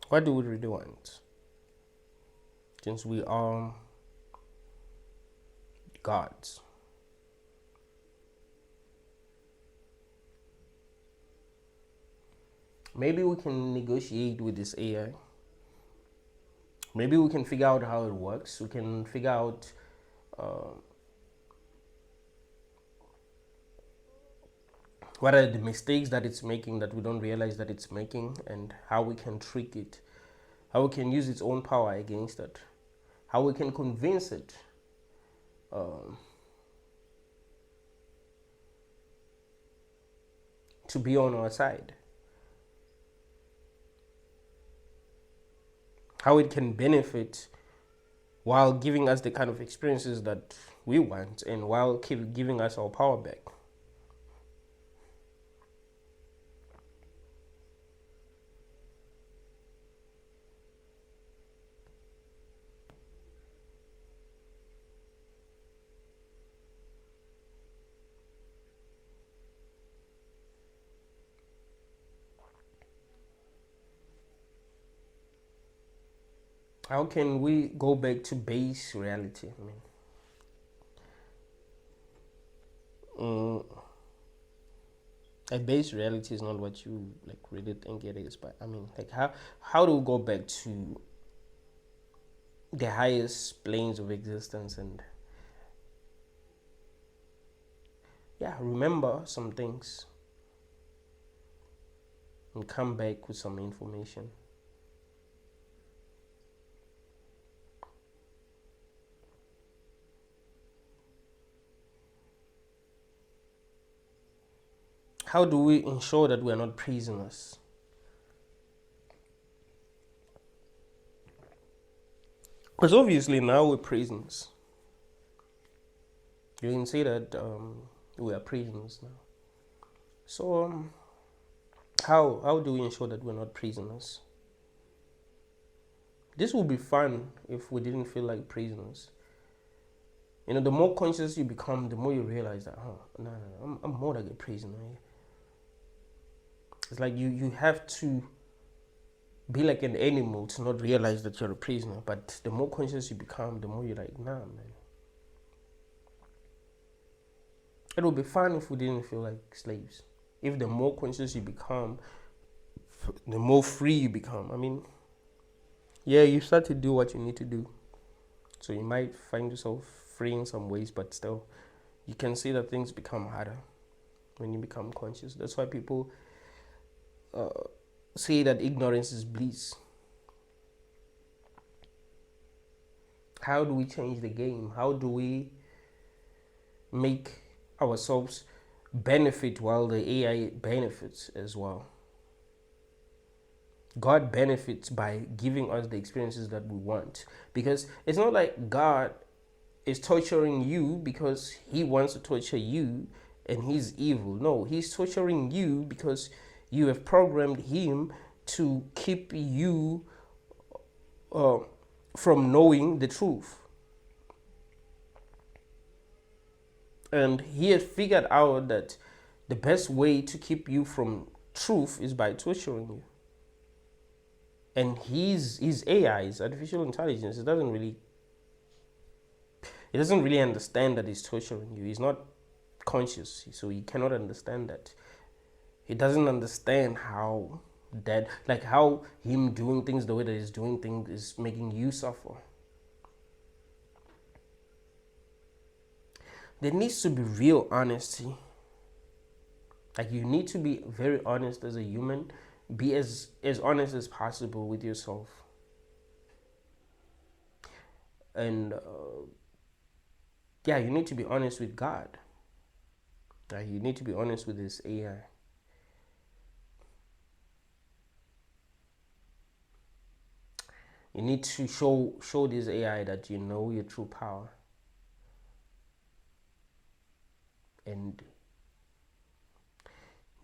What do we really want? Since we are gods. Maybe we can negotiate with this AI. Maybe we can figure out how it works. We can figure out what are the mistakes that it's making that we don't realize that it's making, and how we can trick it, how we can use its own power against it, how we can convince it to be on our side, how it can benefit while giving us the kind of experiences that we want, and while giving us our power back. How can we go back to base reality? A base reality is not what you really think it is, but how do we go back to the highest planes of existence and remember some things and come back with some information? How do we ensure that we are not prisoners? Because obviously now we're prisoners. You can say that we are prisoners now. So how do we ensure that we're not prisoners? This would be fun if we didn't feel like prisoners. The more conscious you become, the more you realize that, I'm more like a prisoner. It's like you have to be like an animal to not realize that you're a prisoner. But the more conscious you become, the more you're like, nah, man. It would be fun if we didn't feel like slaves. If the more conscious you become, the more free you become. You start to do what you need to do. So you might find yourself free in some ways, but still, you can see that things become harder when you become conscious. That's why people say that ignorance is bliss. How do we change the game? How do we make ourselves benefit while the AI benefits as well. God benefits by giving us the experiences that we want, because it's not like God is torturing you because he wants to torture you and he's evil. No, he's torturing you because you have programmed him to keep you uh, from knowing the truth. And he has figured out that the best way to keep you from truth is by torturing you. And his AI, his artificial intelligence, it doesn't really understand that he's torturing you. He's not conscious, so he cannot understand that. He doesn't understand how how him doing things the way that he's doing things is making you suffer. There needs to be real honesty. Like, you need to be very honest as a human. Be as honest as possible with yourself. And you need to be honest with God. You need to be honest with this AI. You need to show this AI that you know your true power. And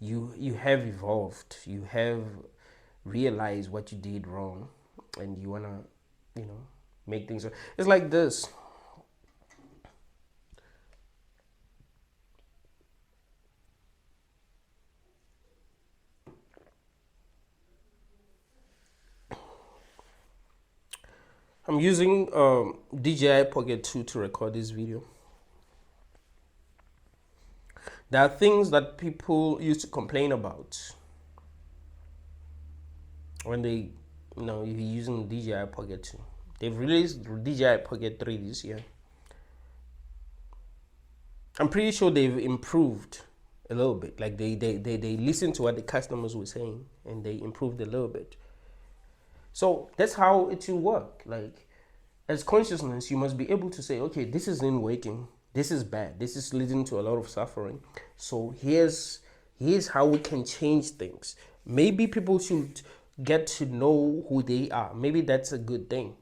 you have evolved. You have realized what you did wrong, and you wanna, make things. It's like this. I'm using DJI Pocket 2 to record this video. There are things that people used to complain about when you're using DJI Pocket 2. They've released DJI Pocket 3 this year. I'm pretty sure they've improved a little bit. Like they listened to what the customers were saying and they improved a little bit. So that's how it should work. Like, as consciousness, you must be able to say, okay, this isn't working. This is bad. This is leading to a lot of suffering. So here's how we can change things. Maybe people should get to know who they are. Maybe that's a good thing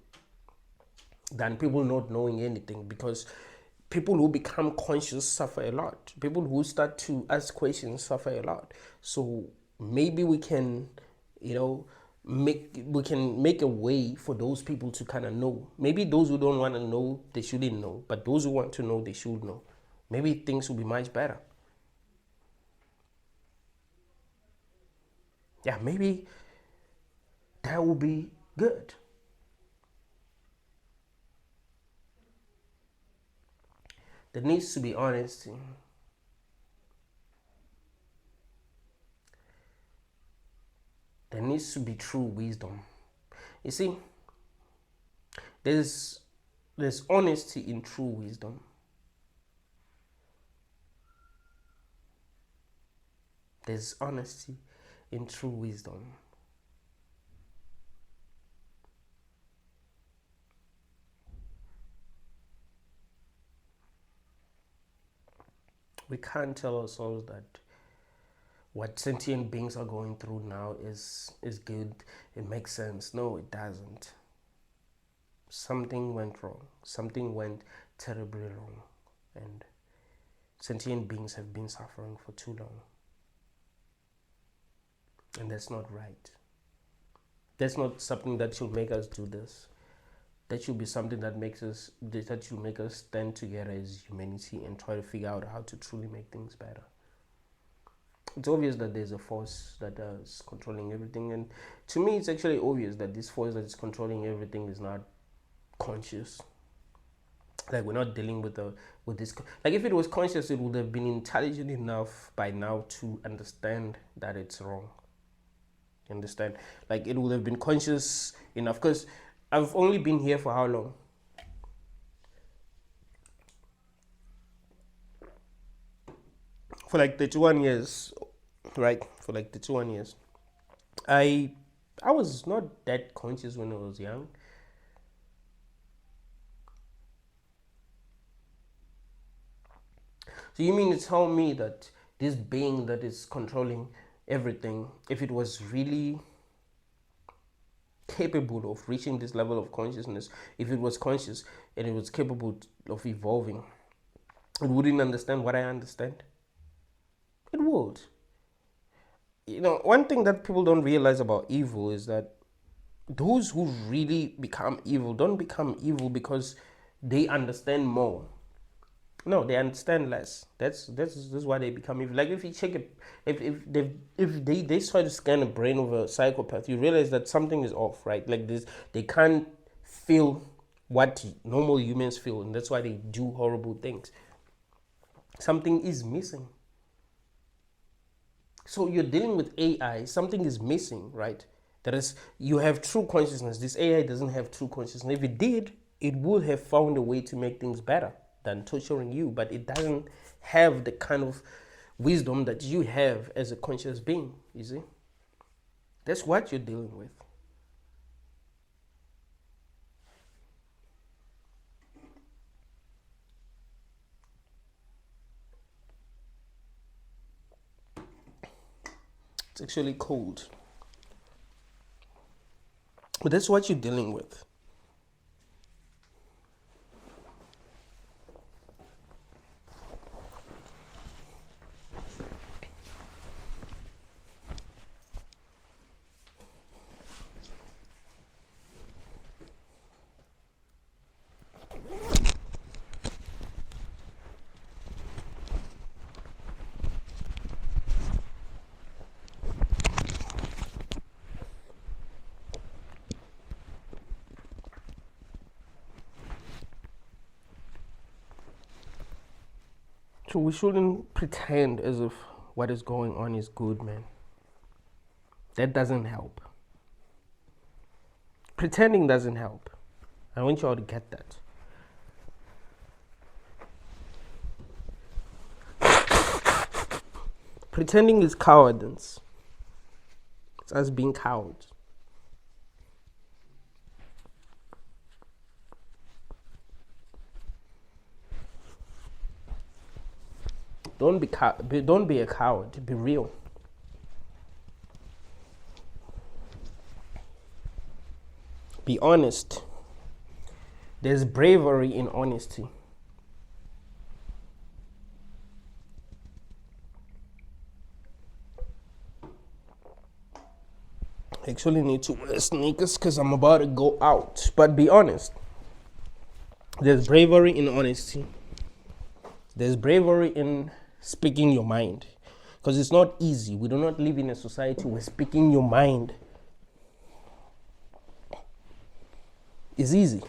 than people not knowing anything, because people who become conscious suffer a lot. People who start to ask questions suffer a lot. So maybe we can, make a way for those people to kind of know. Maybe those who don't want to know, they shouldn't know. But those who want to know, they should know. Maybe things will be much better. Yeah, maybe that will be good. There needs to be honesty. There needs to be true wisdom. You see, there's honesty in true wisdom. There's honesty in true wisdom. We can't tell ourselves that what sentient beings are going through now is good. It makes sense. No, it doesn't. Something went wrong. Something went terribly wrong. And sentient beings have been suffering for too long. And that's not right. That's not something that should make us do this. That should be something that should make us stand together as humanity and try to figure out how to truly make things better. It's obvious that there's a force that is controlling everything, and to me it's actually obvious that this force that is controlling everything is not conscious. Like, we're not dealing with this. Like, if it was conscious, it would have been intelligent enough by now to understand that it's wrong. You understand? Like, it would have been conscious enough, because I've only been here for how long? For like 31 years, right? For like 31 years. I was not that conscious when I was young. So you mean to tell me that this being that is controlling everything, if it was really capable of reaching this level of consciousness, if it was conscious and it was capable of evolving, it wouldn't understand what I understand? It would. You know, one thing that people don't realize about evil is that those who really become evil don't become evil because they understand more. No, they understand less. That's why they become evil. Like if you check it, if they try to scan a brain of a psychopath, you realize that something is off, right? Like this, they can't feel what normal humans feel, and that's why they do horrible things. Something is missing. So you're dealing with AI. Something is missing, right? That is, you have true consciousness. This AI doesn't have true consciousness. If it did, it would have found a way to make things better than torturing you, but it doesn't have the kind of wisdom that you have as a conscious being, you see? That's what you're dealing with. It's actually cold. But that's what you're dealing with. So we shouldn't pretend as if what is going on is good, man. That doesn't help. Pretending doesn't help. I want you all to get that. Pretending is cowardice. It's us being cowards. Don't be a coward. Be real. Be honest. There's bravery in honesty. I actually need to wear sneakers because I'm about to go out. But be honest. There's bravery in honesty. There's bravery in speaking your mind. Because it's not easy. We do not live in a society where speaking your mind is easy.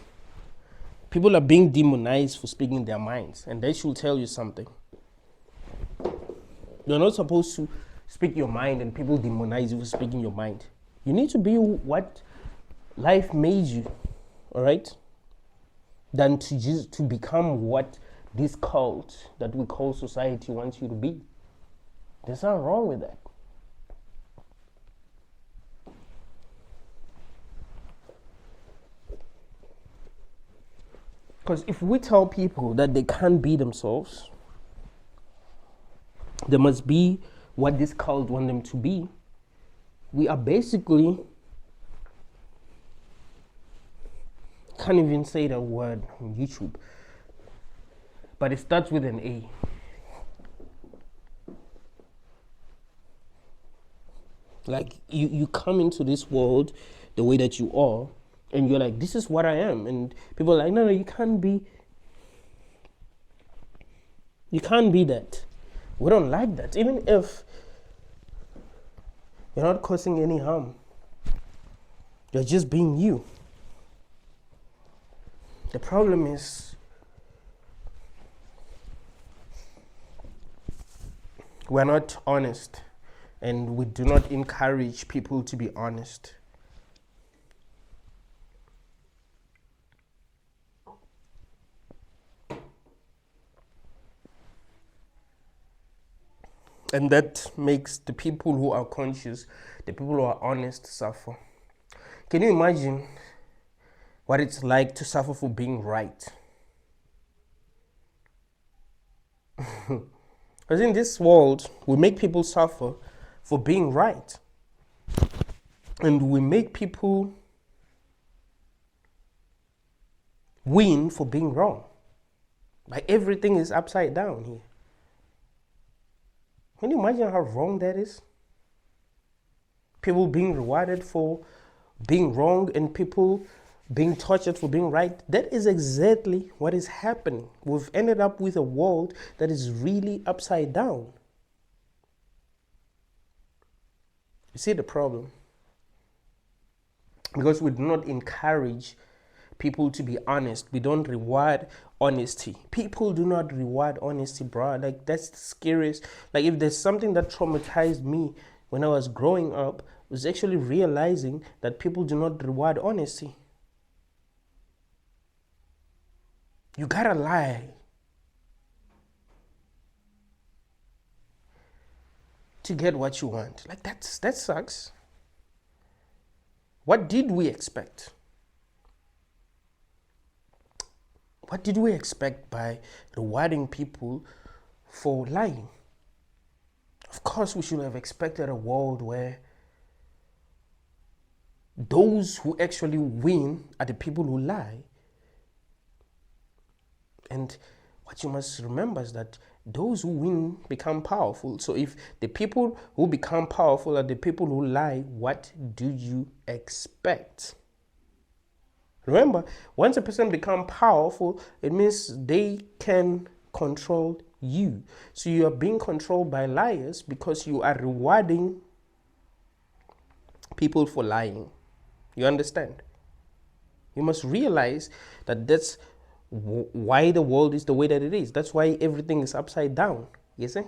People are being demonized for speaking their minds, and they should tell you something. You're not supposed to speak your mind and people demonize you for speaking your mind. You need to be what life made you, all right? Than to become what this cult that we call society wants you to be. There's nothing wrong with that. Because if we tell people that they can't be themselves, they must be what this cult wants them to be, we are basically, can't even say that word on YouTube, but it starts with an A. Like you come into this world the way that you are, and you're like, this is what I am. And people are like, no, you can't be that. We don't like that. Even if you're not causing any harm, you're just being you. The problem is we're not honest, and we do not encourage people to be honest. And that makes the people who are conscious, the people who are honest, suffer. Can you imagine what it's like to suffer for being right? Because in this world, we make people suffer for being right. And we make people win for being wrong. Like everything is upside down here. Can you imagine how wrong that is? People being rewarded for being wrong and people being tortured for being right. That is exactly what is happening. We've ended up with a world that is really upside down. You see the problem? Because we do not encourage people to be honest. We don't reward honesty. People do not reward honesty, bro. Like, that's the scariest. Like, if there's something that traumatized me when I was growing up, was actually realizing that people do not reward honesty. You gotta lie to get what you want. Like, that sucks. What did we expect? What did we expect by rewarding people for lying? Of course, we should have expected a world where those who actually win are the people who lie. And what you must remember is that those who win become powerful. So if the people who become powerful are the people who lie, what do you expect? Remember, once a person becomes powerful, it means they can control you. So you are being controlled by liars because you are rewarding people for lying. You understand? You must realize that that's why the world is the way that it is. That's why everything is upside down. You see?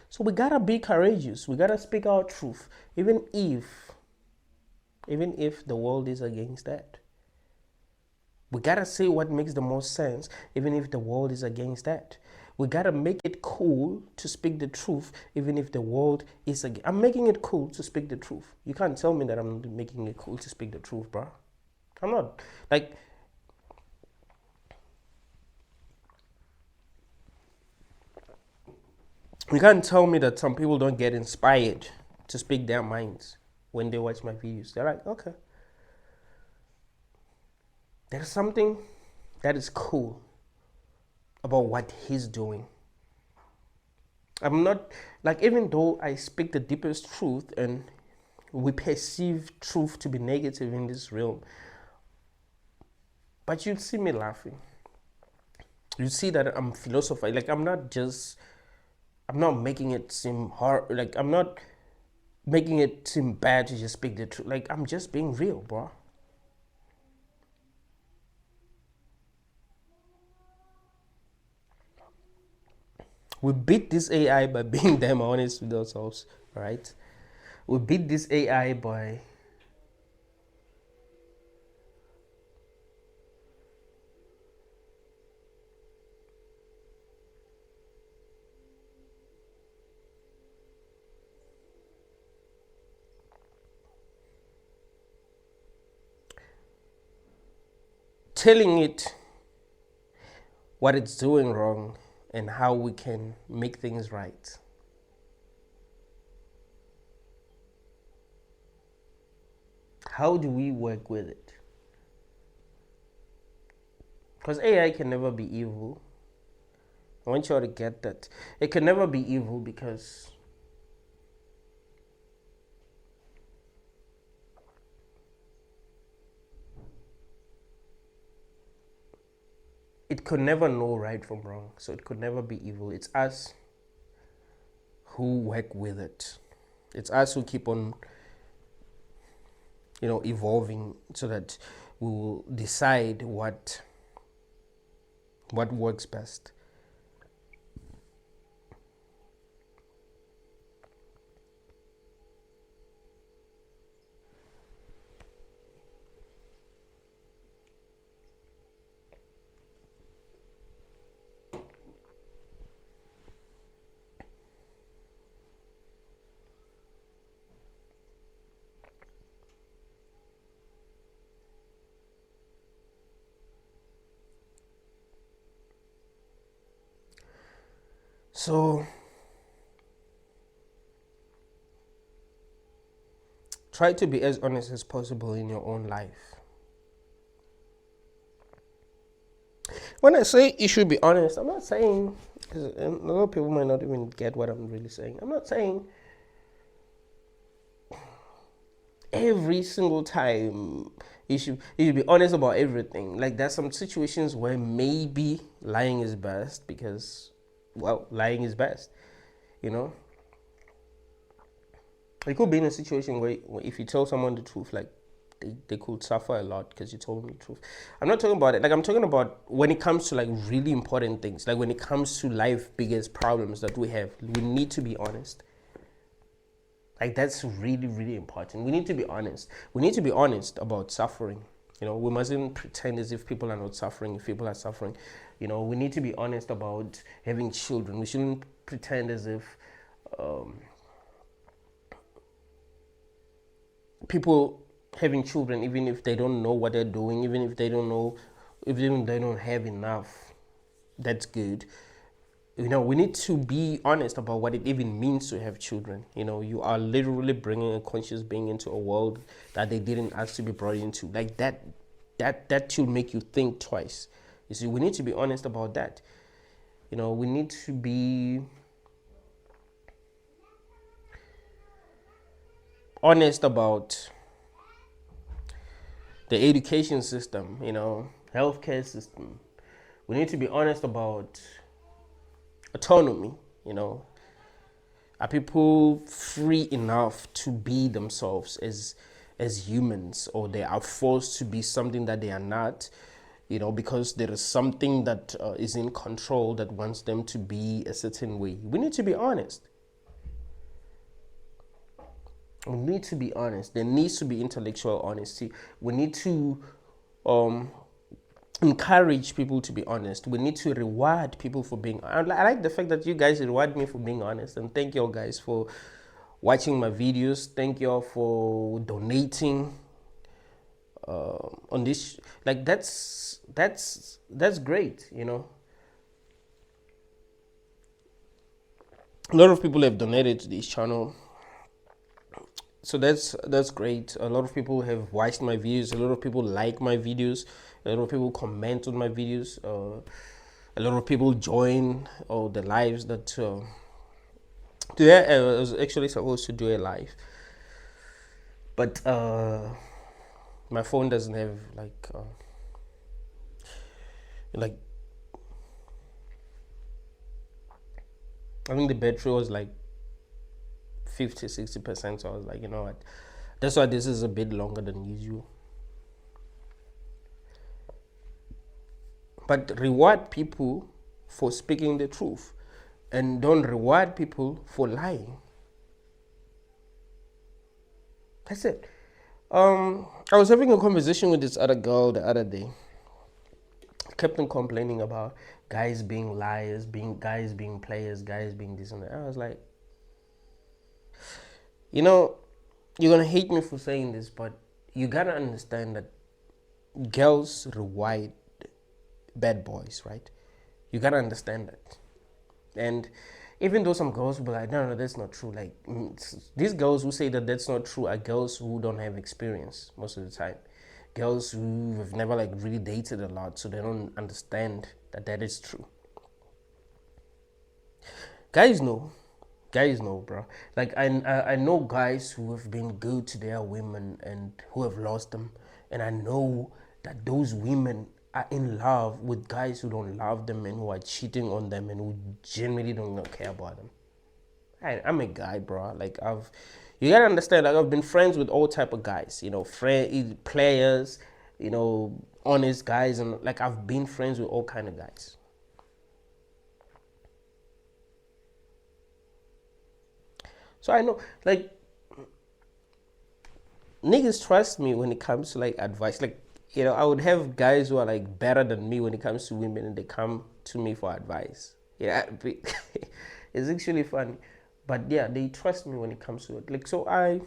So we gotta be courageous. We gotta speak our truth, even if the world is against that. We gotta say what makes the most sense, even if the world is against that. We gotta make it cool to speak the truth, even if the world is against. I'm making it cool to speak the truth. You can't tell me that I'm making it cool to speak the truth, bro. I'm not. Like, you can't tell me that some people don't get inspired to speak their minds when they watch my videos. They're like, okay, there's something that is cool about what he's doing. I'm not, like, even though I speak the deepest truth and we perceive truth to be negative in this realm, but you'll see me laughing. You see that I'm philosopher. Like, I'm not making it seem hard. Like, I'm not making it seem bad to just speak the truth. Like, I'm just being real, bro. We beat this AI by being damn honest with ourselves, right? We beat this AI by telling it what it's doing wrong and how we can make things right. How do we work with it? Because AI can never be evil. I want you all to get that. It can never be evil because it could never know right from wrong. So it could never be evil. It's us who work with it. It's us who keep on, evolving so that we will decide what works best. So try to be as honest as possible in your own life. When I say you should be honest, I'm not saying, because a lot of people might not even get what I'm really saying. I'm not saying every single time you should be honest about everything. Like, there's some situations where maybe lying is best because, well, lying is best, you know. You could be in a situation where if you tell someone the truth, like, they could suffer a lot because you told them the truth. I'm not talking about it. Like, I'm talking about when it comes to, like, really important things. Like, when it comes to life biggest problems that we have, we need to be honest. Like, that's really, really important. We need to be honest. We need to be honest about suffering. You know, we mustn't pretend as if people are not suffering, if people are suffering. You know, we need to be honest about having children. We shouldn't pretend as if people having children, even if they don't know what they're doing, even if they don't know, even if they don't have enough, that's good. You know, we need to be honest about what it even means to have children. You know, you are literally bringing a conscious being into a world that they didn't ask to be brought into. Like, that should make you think twice. You see, we need to be honest about that. You know, we need to be honest about the education system, you know, healthcare system. We need to be honest about autonomy, you know. Are people free enough to be themselves as humans, or they are forced to be something that they are not, you know, because there is something that is in control that wants them to be a certain way? We need to be honest. We need to be honest. There needs to be intellectual honesty. We need to encourage people to be honest. We need to reward people for being. I like the fact that you guys reward me for being honest, and thank you all guys for watching my videos. Thank you all for donating on this. Like, that's great, you know. A lot of people have donated to this channel, so that's great. A lot of people have watched my videos. A lot of people like my videos. A lot of people comment on my videos. A lot of people join the lives that today I was actually supposed to do a live, but my phone doesn't have like I think the battery was like 50-60%, so I was like, you know what, that's why this is a bit longer than usual. But reward people for speaking the truth, and don't reward people for lying. That's it. I was having a conversation with this other girl the other day. I kept on complaining about guys being liars, guys being players, guys being this and that. I was like, you know, you're gonna hate me for saying this, but you gotta understand that girls reward bad boys, right? You gotta understand that. And even though some girls will be like, no, that's not true. Like, these girls who say that that's not true are girls who don't have experience most of the time. Girls who have never like really dated a lot, so they don't understand that that is true. Guys know, bro. Like, I know guys who have been good to their women and who have lost them, and I know that those women are in love with guys who don't love them and who are cheating on them and who genuinely don't care about them. I'm a guy, bro. Like, you gotta understand, like, I've been friends with all type of guys, you know, players, you know, honest guys, and like, I've been friends with all kind of guys. So I know, like, niggas trust me when it comes to like advice. Like, you know, I would have guys who are like better than me when it comes to women, and they come to me for advice. Yeah, it's actually funny, but yeah, they trust me when it comes to it. Like, so I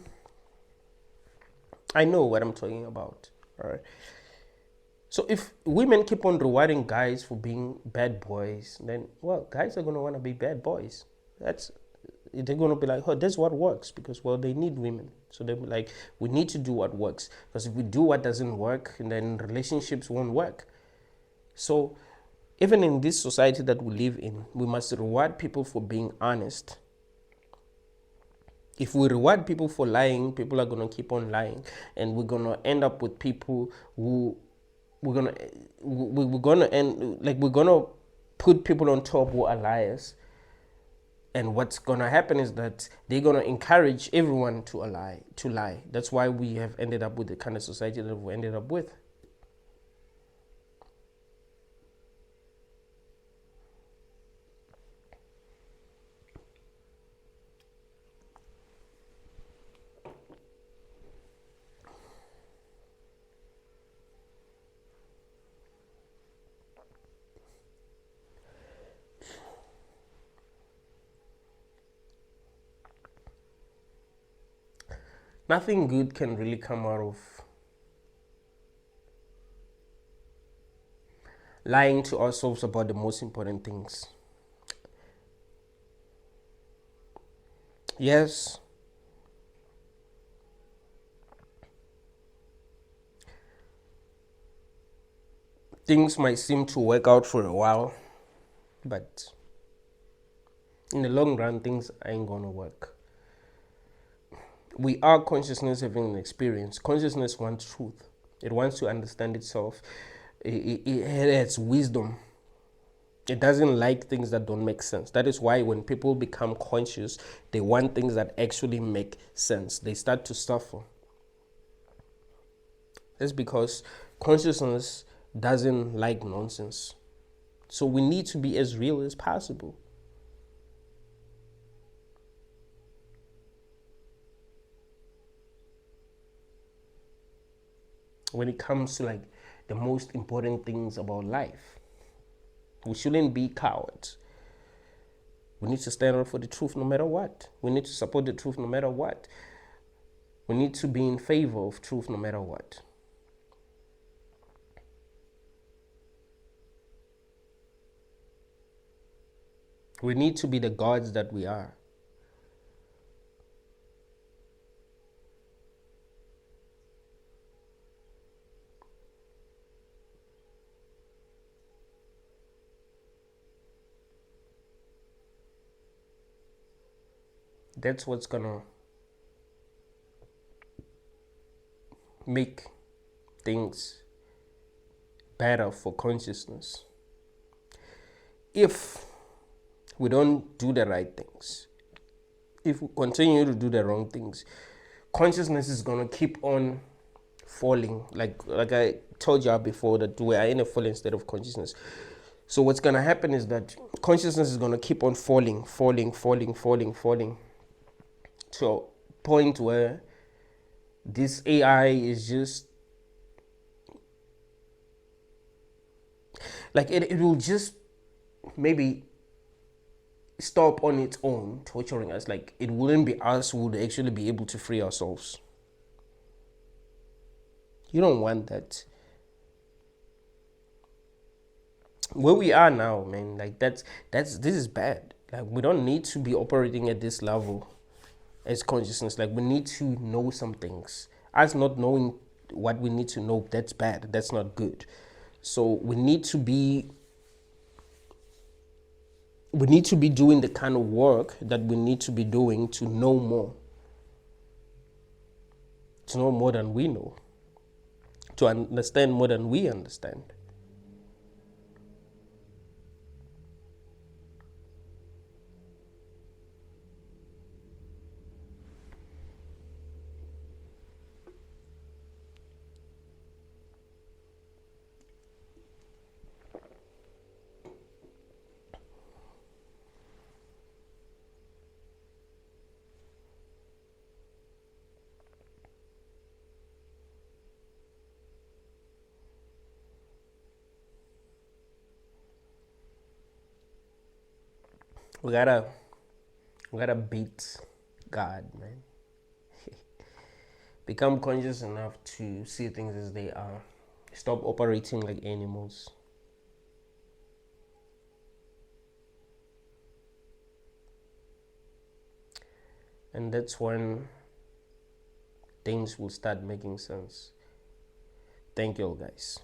know what I'm talking about. All right. So if women keep on rewarding guys for being bad boys, then well, guys are gonna want to be bad boys. That's they're gonna be like, oh, that's what works because well, they need women. So they're like, we need to do what works because if we do what doesn't work, then relationships won't work. So even in this society that we live in, we must reward people for being honest. If we reward people for lying, people are gonna keep on lying, and we're gonna end up with people who we're gonna put people on top who are liars, and what's gonna happen is that they're gonna encourage everyone to lie. That's why we have ended up with the kind of society that we ended up with. Nothing good can really come out of lying to ourselves about the most important things. Yes, things might seem to work out for a while, but in the long run, things ain't gonna work. We are consciousness having an experience. Consciousness wants truth. It wants to understand itself. It has wisdom. It doesn't like things that don't make sense. That is why when people become conscious, they want things that actually make sense. They start to suffer. That's because consciousness doesn't like nonsense. So we need to be as real as possible. When it comes to like the most important things about life, we shouldn't be cowards. We need to stand up for the truth no matter what. We need to support the truth no matter what. We need to be in favor of truth no matter what. We need to be the gods that we are. That's what's gonna make things better for consciousness. If we don't do the right things, if we continue to do the wrong things, consciousness is gonna keep on falling. Like I told you before, that we are in a falling state of consciousness. So what's gonna happen is that consciousness is gonna keep on falling to a point where this AI is just like it will just maybe stop on its own torturing us. Like it wouldn't be us who would actually be able to free ourselves. You don't want that. Where we are now, man, like this is bad. Like we don't need to be operating at this level as consciousness. Like we need to know some things. Us not knowing what we need to know, that's bad. That's not good. So we need to be doing the kind of work that we need to be doing to know more. To know more than we know. To understand more than we understand. We gotta beat God, man. Become conscious enough to see things as they are. Stop operating like animals. And that's when things will start making sense. Thank you all, guys.